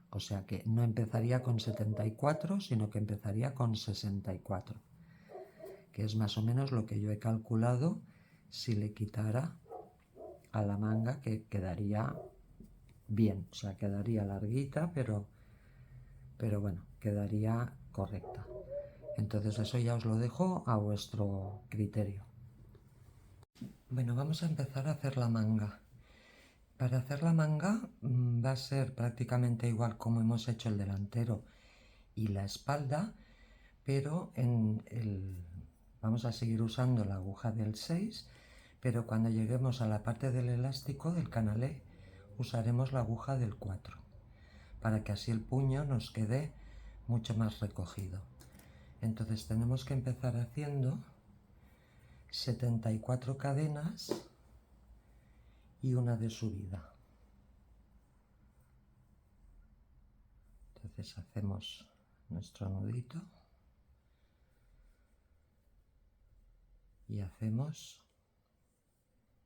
O sea que no empezaría con 74, sino que empezaría con 64, que es más o menos lo que yo he calculado si le quitara a la manga, que quedaría bien, o sea, quedaría larguita, pero bueno, quedaría correcta. Entonces eso ya os lo dejo a vuestro criterio. Bueno, vamos a empezar a hacer la manga. Para hacer la manga va a ser prácticamente igual como hemos hecho el delantero y la espalda, pero vamos a seguir usando la aguja del 6, pero cuando lleguemos a la parte del elástico del canalé usaremos la aguja del 4, para que así el puño nos quede mucho más recogido. Entonces tenemos que empezar haciendo 74 cadenas y una de subida. Entonces hacemos nuestro nudito y hacemos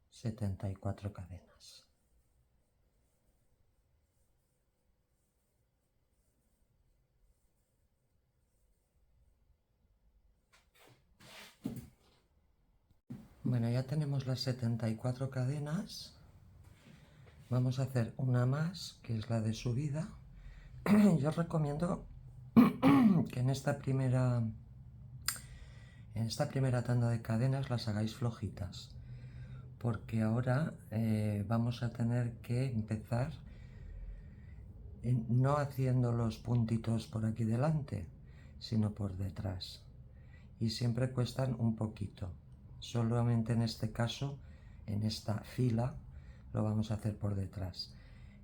74 cadenas. Bueno, ya tenemos las 74 cadenas. Vamos a hacer una más, que es la de subida. Yo os recomiendo que en esta primera tanda de cadenas las hagáis flojitas, porque ahora vamos a tener que empezar no haciendo los puntitos por aquí delante, sino por detrás. Y siempre cuestan un poquito. Solamente en este caso, en esta fila, lo vamos a hacer por detrás.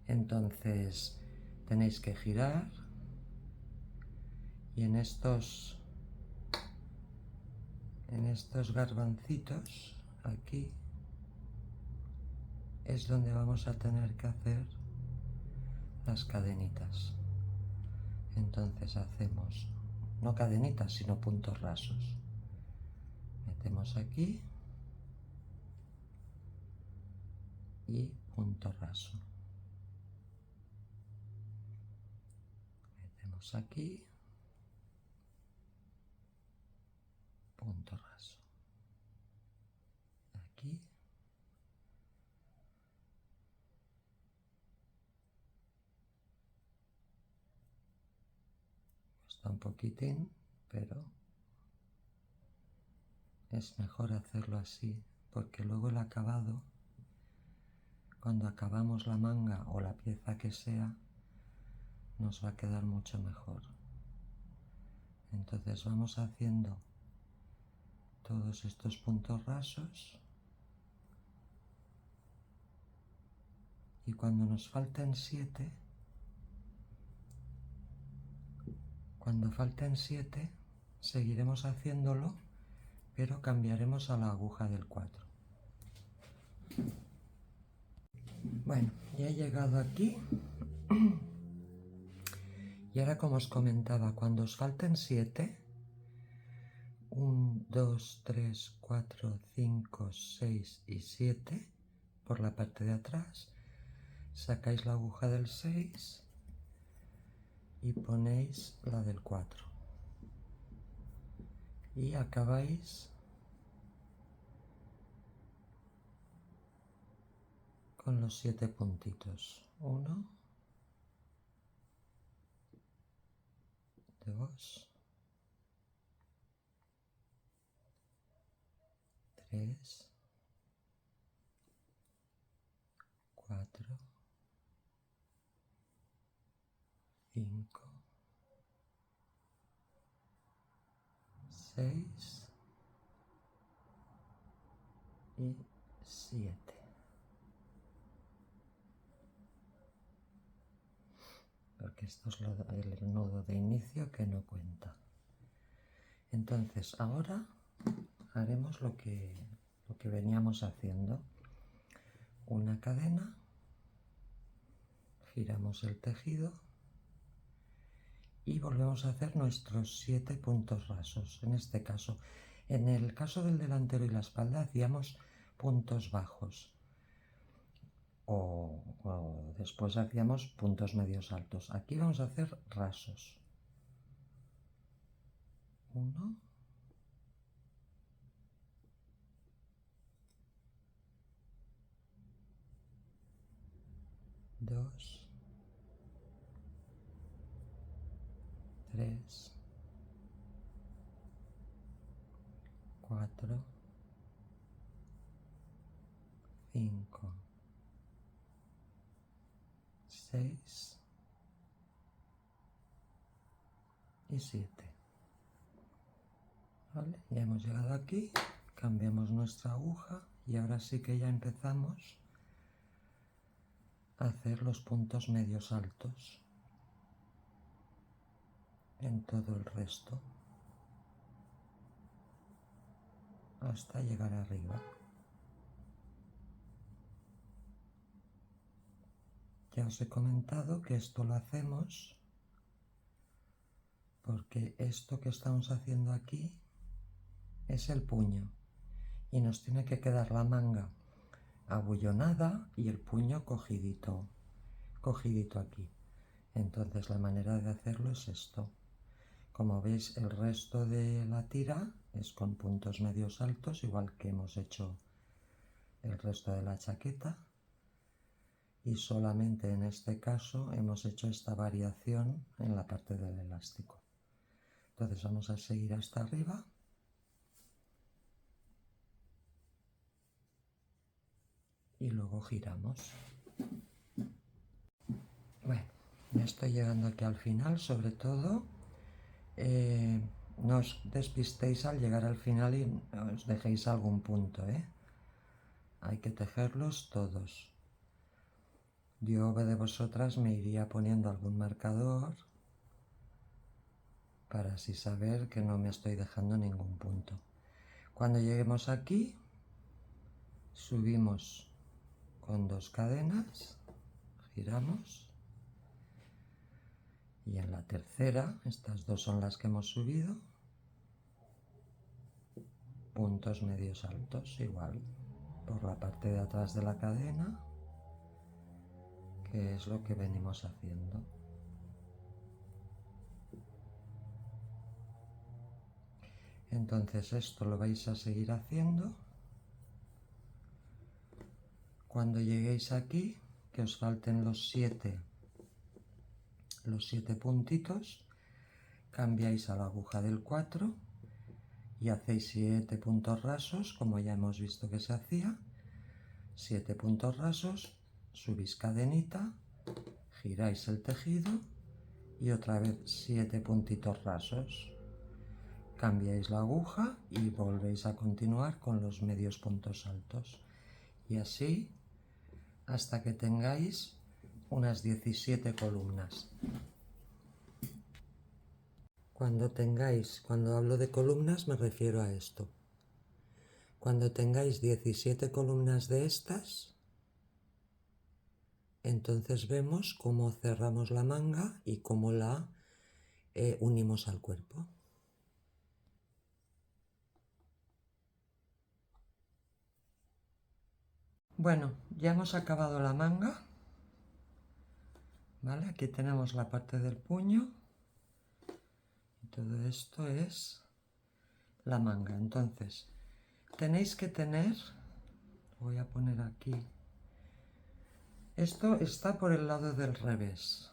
Entonces tenéis que girar y en estos garbancitos aquí es donde vamos a tener que hacer las cadenitas. Entonces hacemos no cadenitas sino puntos rasos. Metemos aquí y punto raso. Metemos aquí, punto raso. Aquí. Cuesta un poquitín, pero es mejor hacerlo así, porque luego el acabado, cuando acabamos la manga o la pieza que sea, nos va a quedar mucho mejor. Entonces vamos haciendo todos estos puntos rasos y cuando nos falten 7, seguiremos haciéndolo, pero cambiaremos a la aguja del 4. Bueno, ya he llegado aquí y ahora, como os comentaba, cuando os falten 7, 1, 2, 3, 4, 5, 6 y 7 por la parte de atrás, sacáis la aguja del 6 y ponéis la del 4 y acabáis con los 7 puntitos. 1, 2, 3, 4, 5, 6 y 7. Porque esto es el nudo de inicio que no cuenta. Entonces ahora haremos lo que veníamos haciendo. Una cadena, giramos el tejido y volvemos a hacer nuestros 7 puntos rasos. En este caso, en el caso del delantero y la espalda hacíamos puntos bajos o después hacíamos puntos medios altos. Aquí vamos a hacer rasos. 1, 2, 3, 4, 5, 6 y 7. ¿Vale? Ya hemos llegado aquí, cambiamos nuestra aguja y ahora sí que ya empezamos a hacer los puntos medios altos en todo el resto hasta llegar arriba. Ya os he comentado que esto lo hacemos porque esto que estamos haciendo aquí es el puño y nos tiene que quedar la manga abullonada y el puño cogidito aquí. Entonces la manera de hacerlo es esto. Como veis, el resto de la tira es con puntos medios altos, igual que hemos hecho el resto de la chaqueta, y solamente en este caso hemos hecho esta variación en la parte del elástico. Entonces vamos a seguir hasta arriba y luego giramos. Bueno, ya estoy llegando aquí al final. Sobre todo no os despistéis al llegar al final y os dejéis algún punto, hay que tejerlos todos. Yo de vosotras me iría poniendo algún marcador para así saber que no me estoy dejando ningún punto. Cuando lleguemos aquí, subimos con 2 cadenas, giramos, y en la tercera, estas dos son las que hemos subido, puntos medios altos, igual, por la parte de atrás de la cadena, que es lo que venimos haciendo. Entonces esto lo vais a seguir haciendo. Cuando lleguéis aquí, que os falten los 7 puntitos, cambiáis a la aguja del 4 y hacéis 7 puntos rasos, como ya hemos visto que se hacía. 7 puntos rasos, subís cadenita, giráis el tejido y otra vez 7 puntitos rasos. Cambiáis la aguja y volvéis a continuar con los medios puntos altos. Y así hasta que tengáis unas 17 columnas. Cuando hablo de columnas me refiero a esto. Cuando tengáis 17 columnas de estas, entonces vemos cómo cerramos la manga y cómo la unimos al cuerpo. Bueno, ya hemos acabado la manga, ¿vale? Aquí tenemos la parte del puño y todo esto es la manga. Entonces, tenéis que tener, voy a poner aquí, esto está por el lado del revés.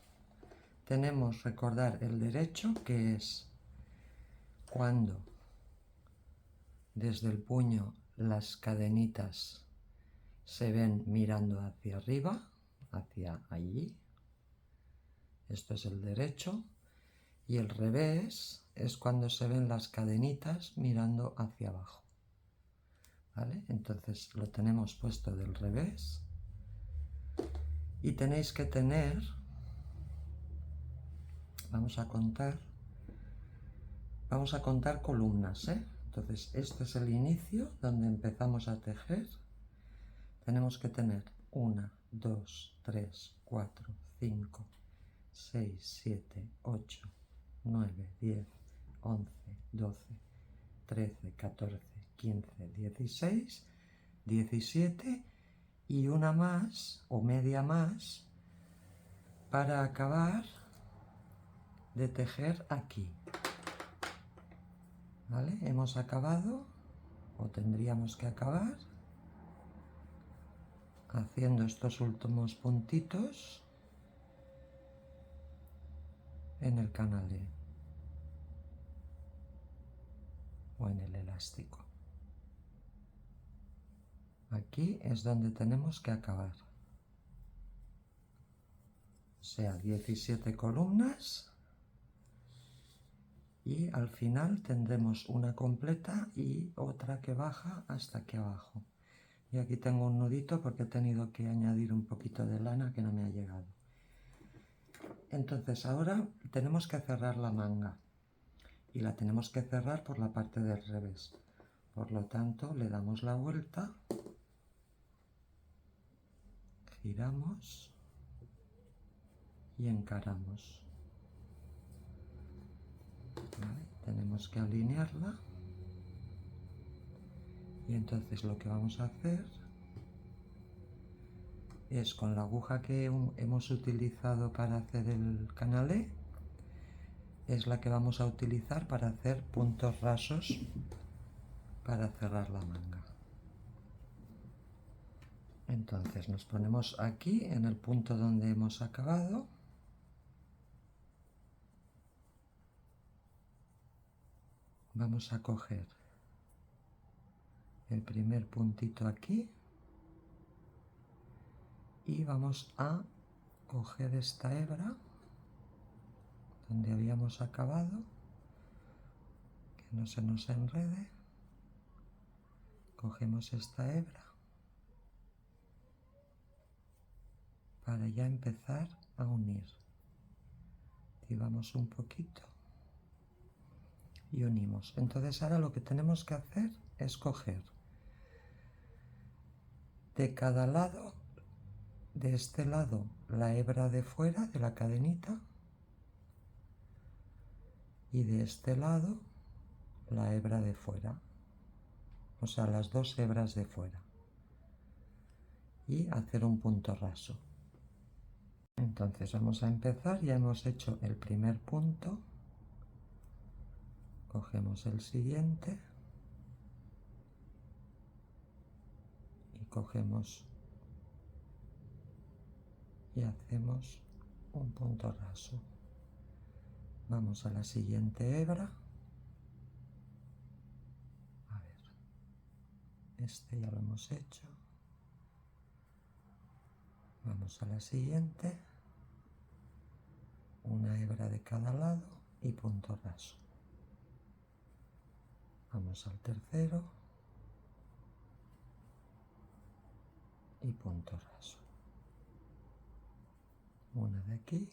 Tenemos, recordar, el derecho, que es cuando desde el puño las cadenitas se ven mirando hacia arriba, hacia allí. Esto es el derecho. Y el revés es cuando se ven las cadenitas mirando hacia abajo. ¿Vale? Entonces lo tenemos puesto del revés. Y tenéis que tener, vamos a contar columnas, Entonces este es el inicio donde empezamos a tejer. Tenemos que tener 1, 2, 3, 4, 5, 6, 7, 8, 9, 10, 11, 12, 13, 14, 15, 16, 17 y una más o media más para acabar de tejer aquí. ¿Vale? Hemos acabado, o tendríamos que acabar, haciendo estos últimos puntitos en el canalé. o en el elástico. Aquí es donde tenemos que acabar. O sea, 17 columnas y al final tendremos una completa y otra que baja hasta aquí abajo. Y aquí tengo un nudito porque he tenido que añadir un poquito de lana que no me ha llegado. Entonces ahora tenemos que cerrar la manga y la tenemos que cerrar por la parte del revés. Por lo tanto, le damos la vuelta, giramos y encaramos. ¿Vale? Tenemos que alinearla y entonces lo que vamos a hacer es con la aguja que hemos utilizado para hacer el canalé, es la que vamos a utilizar para hacer puntos rasos para cerrar la manga. Entonces nos ponemos aquí en el punto donde hemos acabado. Vamos a coger el primer puntito aquí y vamos a coger esta hebra donde habíamos acabado, que no se nos enrede. Cogemos esta hebra para ya empezar a unir. Activamos un poquito y unimos. Entonces ahora lo que tenemos que hacer es coger de cada lado, de este lado la hebra de fuera de la cadenita y de este lado la hebra de fuera, o sea, las dos hebras de fuera, y hacer un punto raso. Entonces vamos a empezar, ya hemos hecho el primer punto, cogemos el siguiente y cogemos y hacemos un punto raso. Vamos a la siguiente hebra. A ver, este ya lo hemos hecho. Vamos a la siguiente, una hebra de cada lado y punto raso. Vamos al tercero y punto raso. Una de aquí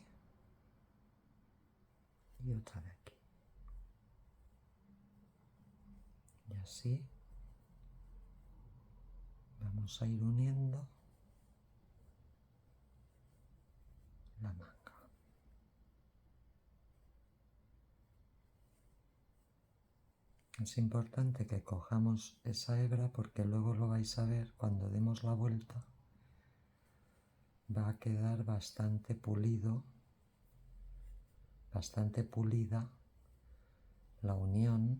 y otra de aquí. Y así vamos a ir uniendo la manga. Es importante que cojamos esa hebra porque luego lo vais a ver cuando demos la vuelta. Va a quedar bastante pulido, bastante pulida la unión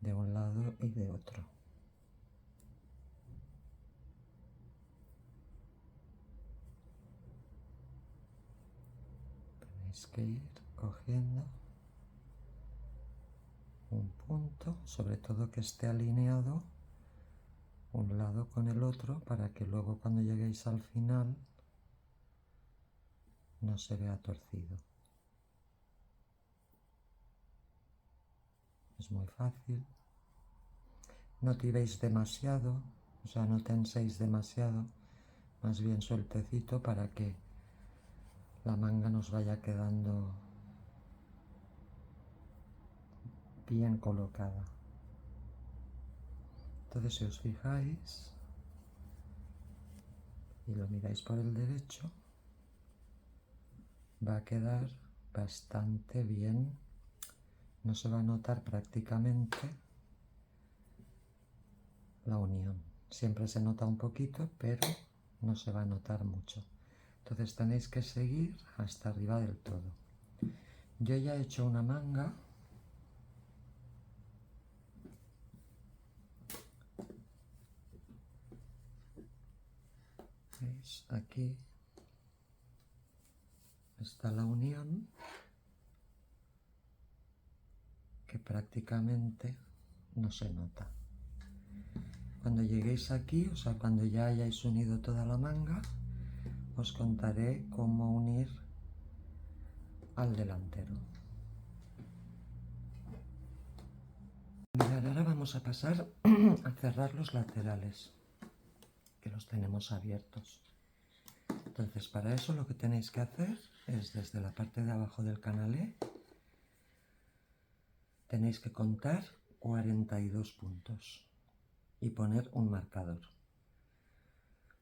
de un lado y de otro. Tenéis que ir cogiendo un punto, sobre todo que esté alineado un lado con el otro para que luego cuando lleguéis al final no se vea torcido. Es muy fácil. No tiréis demasiado, o sea, no tenséis demasiado, más bien sueltecito para que la manga nos vaya quedando bien colocada. Entonces, si os fijáis y lo miráis por el derecho, va a quedar bastante bien. No se va a notar prácticamente la unión. Siempre se nota un poquito, pero no se va a notar mucho. Entonces tenéis que seguir hasta arriba del todo. Yo ya he hecho una manga. ¿Veis? Aquí está la unión. que prácticamente no se nota. Cuando lleguéis aquí, o sea, cuando ya hayáis unido toda la manga, os contaré cómo unir al delantero. Mirad, ahora vamos a pasar a cerrar los laterales, que los tenemos abiertos. Entonces, para eso lo que tenéis que hacer es desde la parte de abajo del canalé, tenéis que contar 42 puntos y poner un marcador.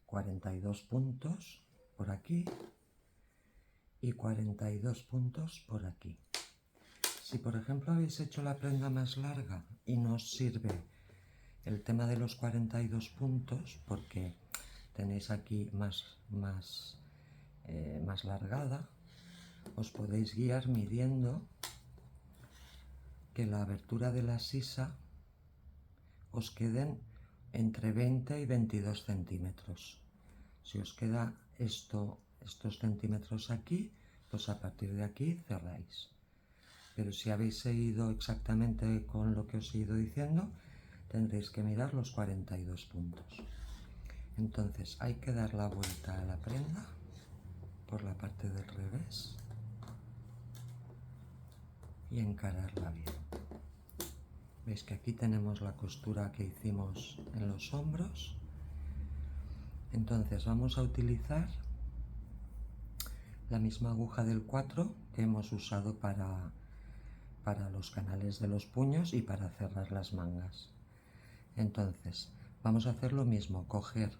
42 puntos por aquí y 42 puntos por aquí. Si por ejemplo habéis hecho la prenda más larga y no os sirve el tema de los 42 puntos porque tenéis aquí más largada, os podéis guiar midiendo que la abertura de la sisa os queden entre 20 y 22 centímetros. Si os queda estos centímetros aquí, pues a partir de aquí cerráis. Pero si habéis seguido exactamente con lo que os he ido diciendo, tendréis que mirar los 42 puntos. Entonces hay que dar la vuelta a la prenda por la parte del revés y encararla bien. Veis que aquí tenemos la costura que hicimos en los hombros. Entonces vamos a utilizar la misma aguja del 4 que hemos usado para los canales de los puños y para cerrar las mangas. Entonces vamos a hacer lo mismo, coger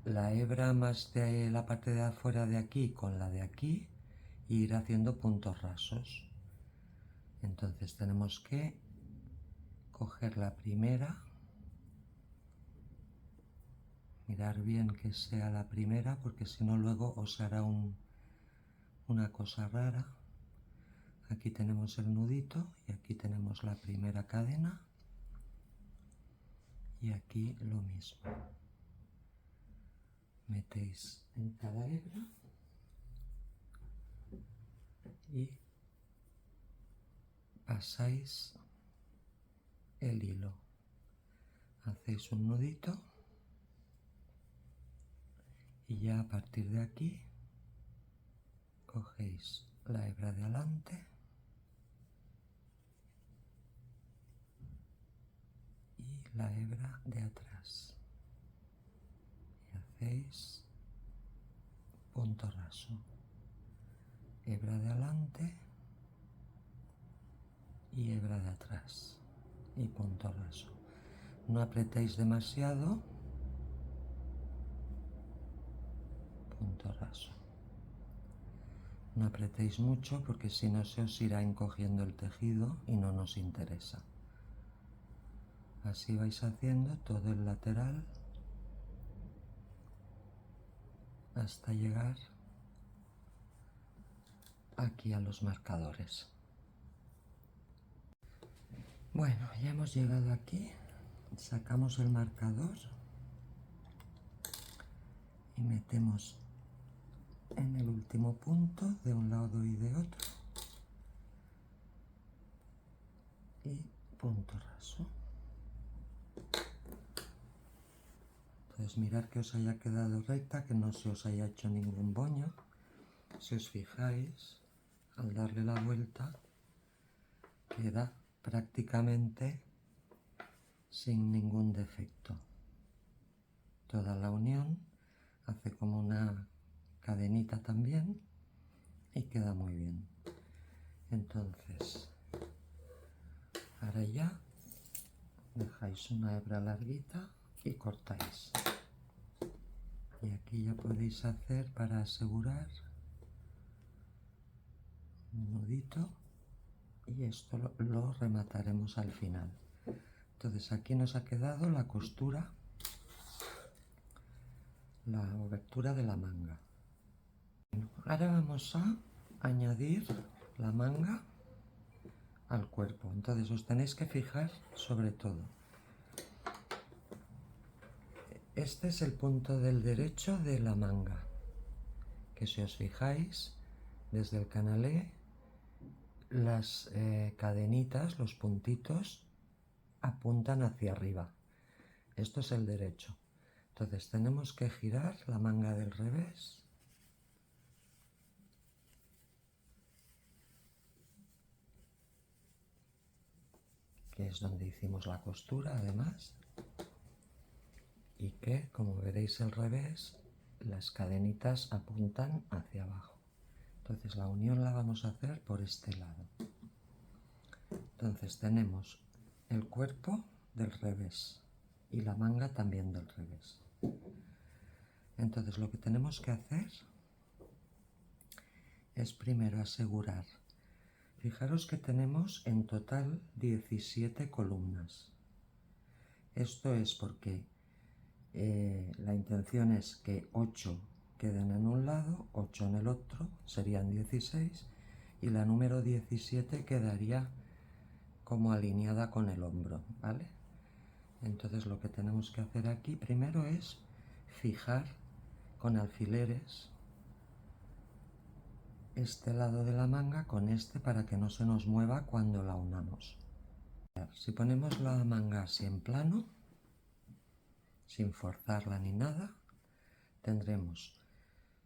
la hebra más de la parte de afuera de aquí con la de aquí e ir haciendo puntos rasos. Entonces tenemos que coger la primera, mirar bien que sea la primera porque si no luego os hará una cosa rara. Aquí tenemos el nudito y aquí tenemos la primera cadena y aquí lo mismo. Metéis en cada hebra y pasáis el hilo. Hacéis un nudito y ya a partir de aquí cogéis la hebra de adelante y la hebra de atrás y hacéis punto raso, hebra de adelante y hebra de atrás y punto raso. No apretéis demasiado, punto raso. No apretéis mucho porque si no se os irá encogiendo el tejido y no nos interesa. Así vais haciendo todo el lateral hasta llegar aquí a los marcadores. Bueno, ya hemos llegado aquí, sacamos el marcador y metemos en el último punto de un lado y de otro y punto raso. Entonces mirad que os haya quedado recta, que no se os haya hecho ningún boño. Si os fijáis, al darle la vuelta queda prácticamente sin ningún defecto. Toda la unión hace como una cadenita también y queda muy bien. Entonces ahora ya dejáis una hebra larguita y cortáis. Y aquí ya podéis hacer, para asegurar, un nudito y esto lo remataremos al final. Entonces aquí nos ha quedado la costura, la abertura de la manga. Ahora vamos a añadir la manga al cuerpo. Entonces os tenéis que fijar sobre todo. Este es el punto del derecho de la manga, que si os fijáis desde el canalé las cadenitas, los puntitos, apuntan hacia arriba. Esto es el derecho. Entonces tenemos que girar la manga del revés. Que es donde hicimos la costura, además. Y que, como veréis al revés, las cadenitas apuntan hacia abajo. Entonces la unión la vamos a hacer por este lado. Entonces tenemos el cuerpo del revés y la manga también del revés. Entonces lo que tenemos que hacer es primero asegurar. Fijaros que tenemos en total 17 columnas. Esto es porque la intención es que 8 queden en un lado, 8 en el otro, serían 16, y la número 17 quedaría como alineada con el hombro, ¿vale? Entonces lo que tenemos que hacer aquí primero es fijar con alfileres este lado de la manga con este para que no se nos mueva cuando la unamos. Si ponemos la manga así en plano, sin forzarla ni nada, tendremos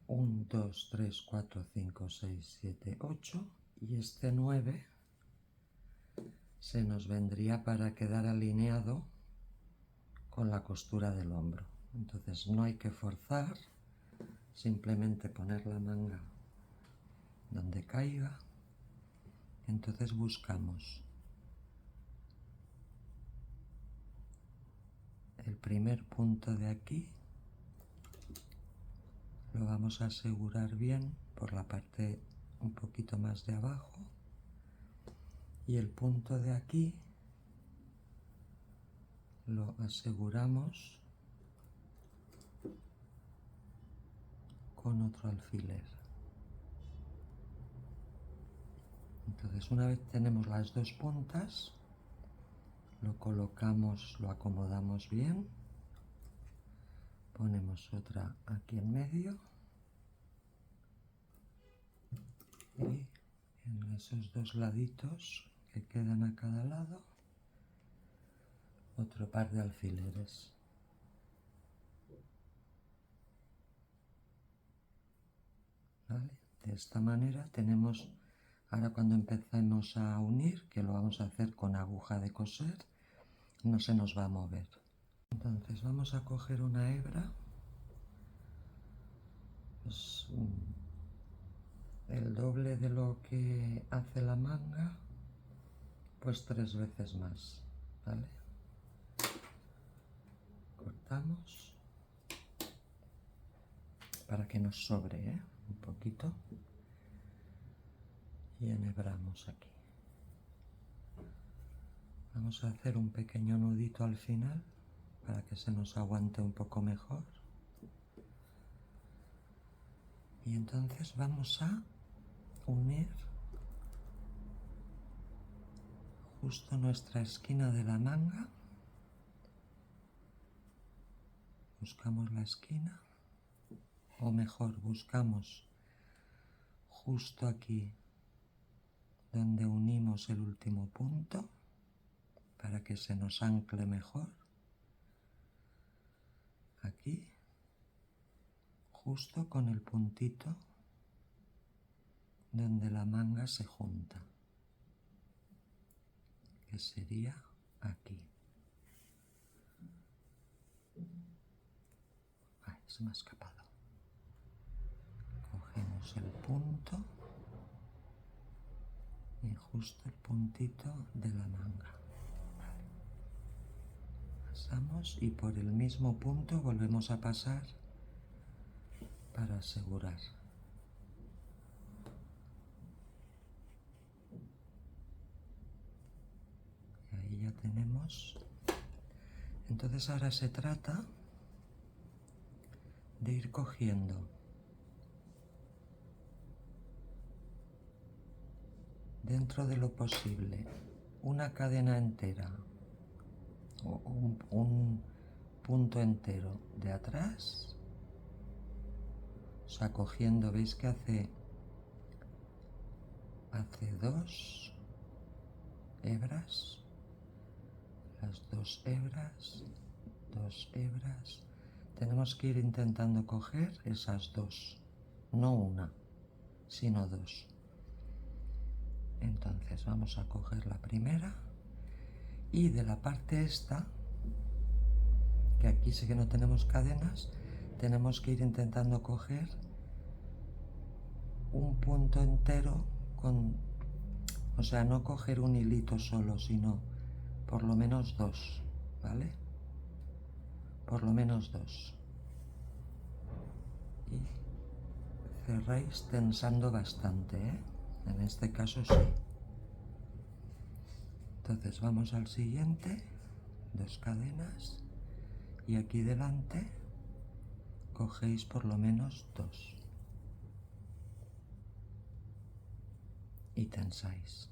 1, 2, 3, 4, 5, 6, 7, 8 y este 9 se nos vendría para quedar alineado con la costura del hombro. Entonces no hay que forzar, simplemente poner la manga donde caiga. Entonces buscamos el primer punto de aquí, lo vamos a asegurar bien por la parte un poquito más de abajo, y el punto de aquí lo aseguramos con otro alfiler. Entonces una vez tenemos las dos puntas, lo colocamos, lo acomodamos bien, ponemos otra aquí en medio y en esos dos laditos que quedan a cada lado otro par de alfileres. ¿Vale? De esta manera tenemos, ahora cuando empecemos a unir, que lo vamos a hacer con aguja de coser, no se nos va a mover. Entonces vamos a coger una hebra, pues, el doble de lo que hace la manga, pues 3 veces más, ¿vale? Cortamos para que nos sobre, un poquito, y enhebramos aquí. Vamos a hacer un pequeño nudito al final para que se nos aguante un poco mejor. Y entonces vamos a unir justo nuestra esquina de la manga. Buscamos la esquina, o mejor, buscamos justo aquí donde unimos el último punto para que se nos ancle mejor. Aquí, justo con el puntito donde la manga se junta, que sería aquí. Ay, se me ha escapado. Cogemos el punto y justo el puntito de la manga. Vale. Pasamos y por el mismo punto volvemos a pasar para asegurar. Y ahí ya tenemos. Entonces ahora se trata de ir cogiendo dentro de lo posible una cadena entera o un punto entero de atrás, o sea, cogiendo, veis que hace hace 2 hebras, las 2 hebras, 2 hebras. Tenemos que ir intentando coger esas 2, no una, sino 2. Entonces vamos a coger la primera y de la parte esta, que aquí sí que no tenemos cadenas, tenemos que ir intentando coger un punto entero con, o sea, no coger un hilito solo, sino por lo menos 2, ¿vale? Por lo menos 2. Y cerráis tensando bastante, ¿eh? En este caso sí. Entonces vamos al siguiente, 2 cadenas, y aquí delante cogéis por lo menos 2 y tensáis.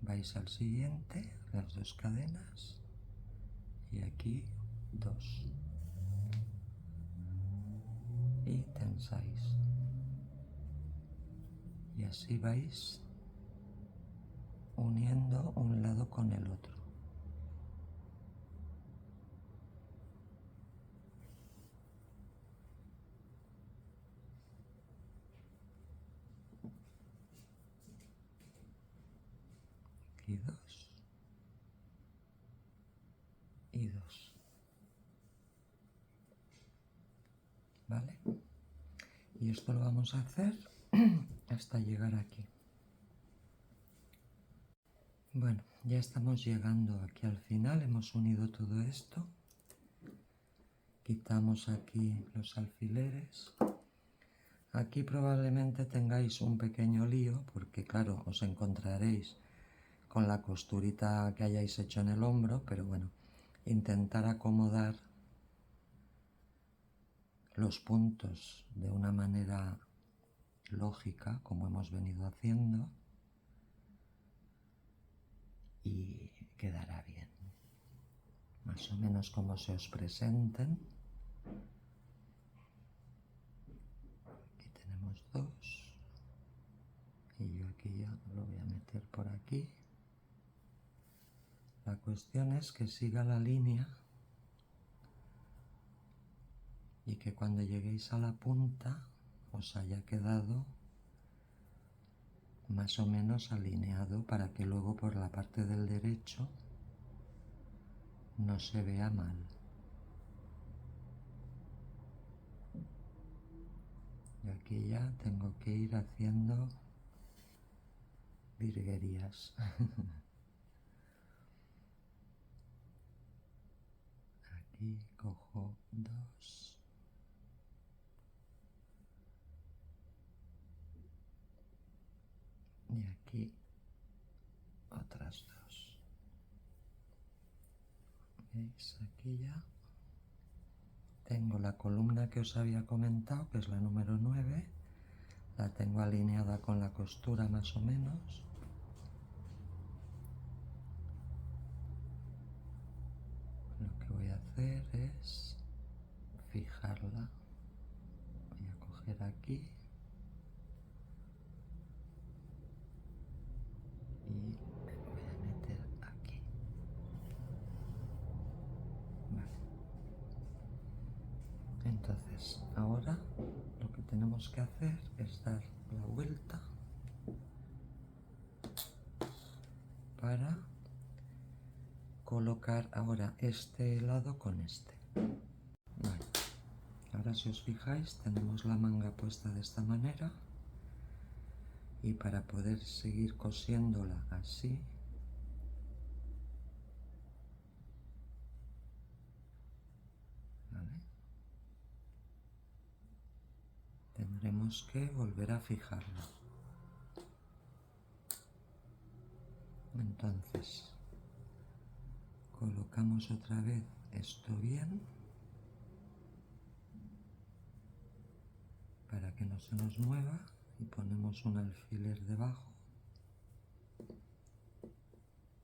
Vais al siguiente, las 2 cadenas, y aquí 2 y tensáis. Y así vais uniendo un lado con el otro. Aquí 2 y 2. ¿Vale? Y esto lo vamos a hacer hasta llegar aquí. Bueno, ya estamos llegando aquí al final, hemos unido todo esto. Quitamos aquí los alfileres. Aquí probablemente tengáis un pequeño lío porque claro, os encontraréis con la costurita que hayáis hecho en el hombro, pero bueno, intentar acomodar los puntos de una manera lógica, como hemos venido haciendo, y quedará bien. Más o menos como se os presenten. Aquí tenemos 2 y yo aquí ya lo voy a meter por aquí. La cuestión es que siga la línea y que cuando lleguéis a la punta os haya quedado más o menos alineado para que luego por la parte del derecho no se vea mal. Y aquí ya tengo que ir haciendo virguerías. Aquí cojo 2. Y aquí otras 2. ¿Veis? Aquí ya tengo la columna que os había comentado, que es la número 9. La tengo alineada con la costura más o menos. Lo que voy a hacer es fijarla. Voy a coger aquí y me voy a meter aquí. Vale. Entonces, ahora lo que tenemos que hacer es dar la vuelta para colocar ahora este lado con este. Vale. Ahora si os fijáis tenemos la manga puesta de esta manera y para poder seguir cosiéndola así tendremos que volver a fijarla. Entonces colocamos otra vez esto bien para que no se nos mueva y ponemos un alfiler debajo,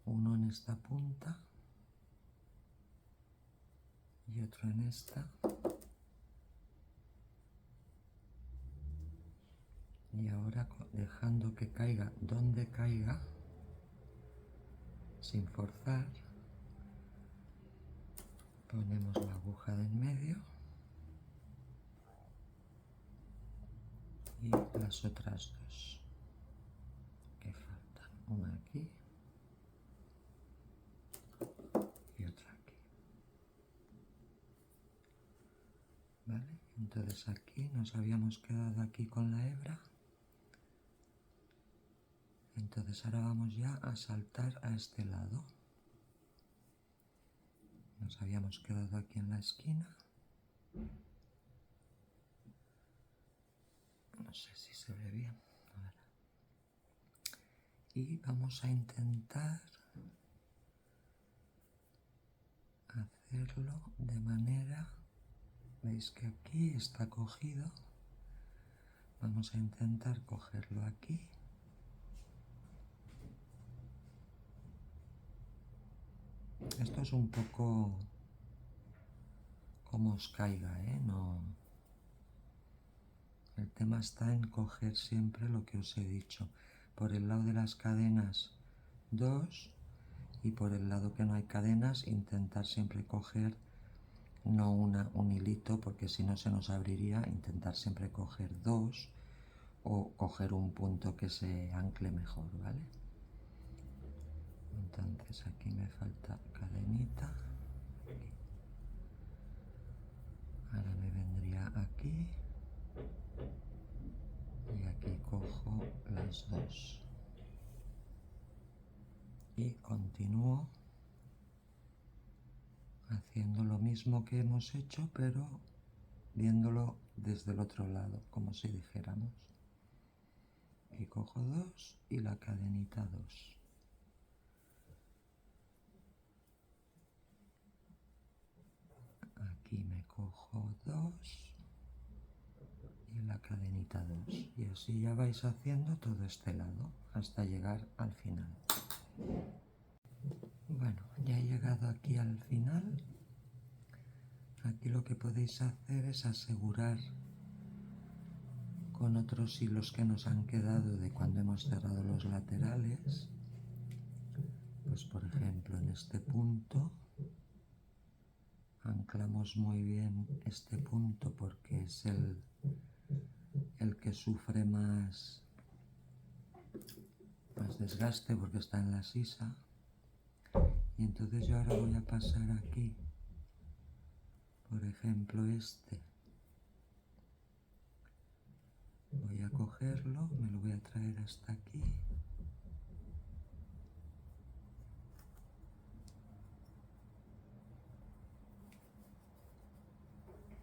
uno en esta punta y otro en esta, Y ahora dejando que caiga donde caiga, sin forzar, ponemos la aguja de en medio y las otras dos que faltan, una aquí y otra aquí. ¿Vale? Entonces aquí nos habíamos quedado aquí con la hebra. Entonces ahora vamos ya a saltar a este lado. Nos habíamos quedado aquí en la esquina. No sé si se ve bien. A ver. Y vamos a intentar hacerlo de manera... Veis que aquí está cogido. Vamos a intentar cogerlo aquí. Esto es un poco como os caiga, ¿eh? No... El tema está en coger siempre lo que os he dicho. Por el lado de las cadenas, 2, y por el lado que no hay cadenas, intentar siempre coger no un hilito, porque si no se nos abriría. Intentar siempre coger 2 o coger un punto que se ancle mejor, ¿vale? Entonces aquí me falta cadenita. Aquí. Ahora me vendría aquí y aquí cojo las 2 y continúo haciendo lo mismo que hemos hecho, pero viéndolo desde el otro lado, como si dijéramos. Y cojo 2 y la cadenita 2. Aquí me cojo 2 y la cadenita 2. Y así ya vais haciendo todo este lado hasta llegar al final. Bueno, ya he llegado aquí al final. Aquí lo que podéis hacer es asegurar con otros hilos que nos han quedado de cuando hemos cerrado los laterales. Pues por ejemplo en este punto anclamos muy bien este punto porque es el que sufre más desgaste porque está en la sisa. Y entonces yo ahora voy a pasar aquí, por ejemplo este. Voy a cogerlo, me lo voy a traer hasta aquí.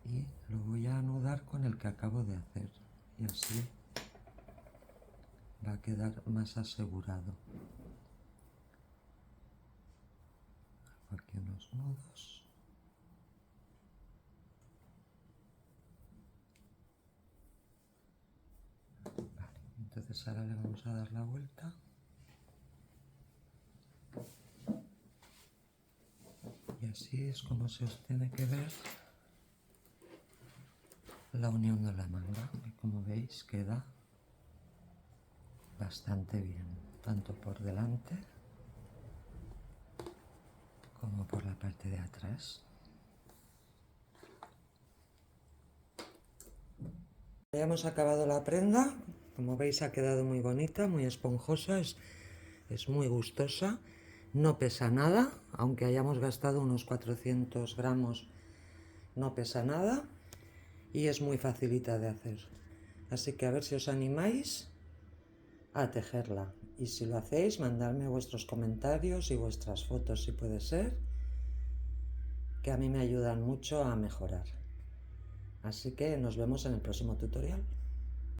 Y lo voy a anudar con el que acabo de hacer. Y así va a quedar más asegurado. Hago aquí unos nudos. Vale, entonces ahora le vamos a dar la vuelta. Y así es como se os tiene que ver la unión de la manga. Y como veis queda bastante bien, tanto por delante como por la parte de atrás. Ya hemos acabado la prenda. Como veis ha quedado muy bonita, muy esponjosa, es muy gustosa. No pesa nada, aunque hayamos gastado unos 400 gramos, no pesa nada y es muy facilita de hacer. Así que a ver si os animáis a tejerla. Y si lo hacéis, mandadme vuestros comentarios y vuestras fotos si puede ser, que a mí me ayudan mucho a mejorar. Así que nos vemos en el próximo tutorial.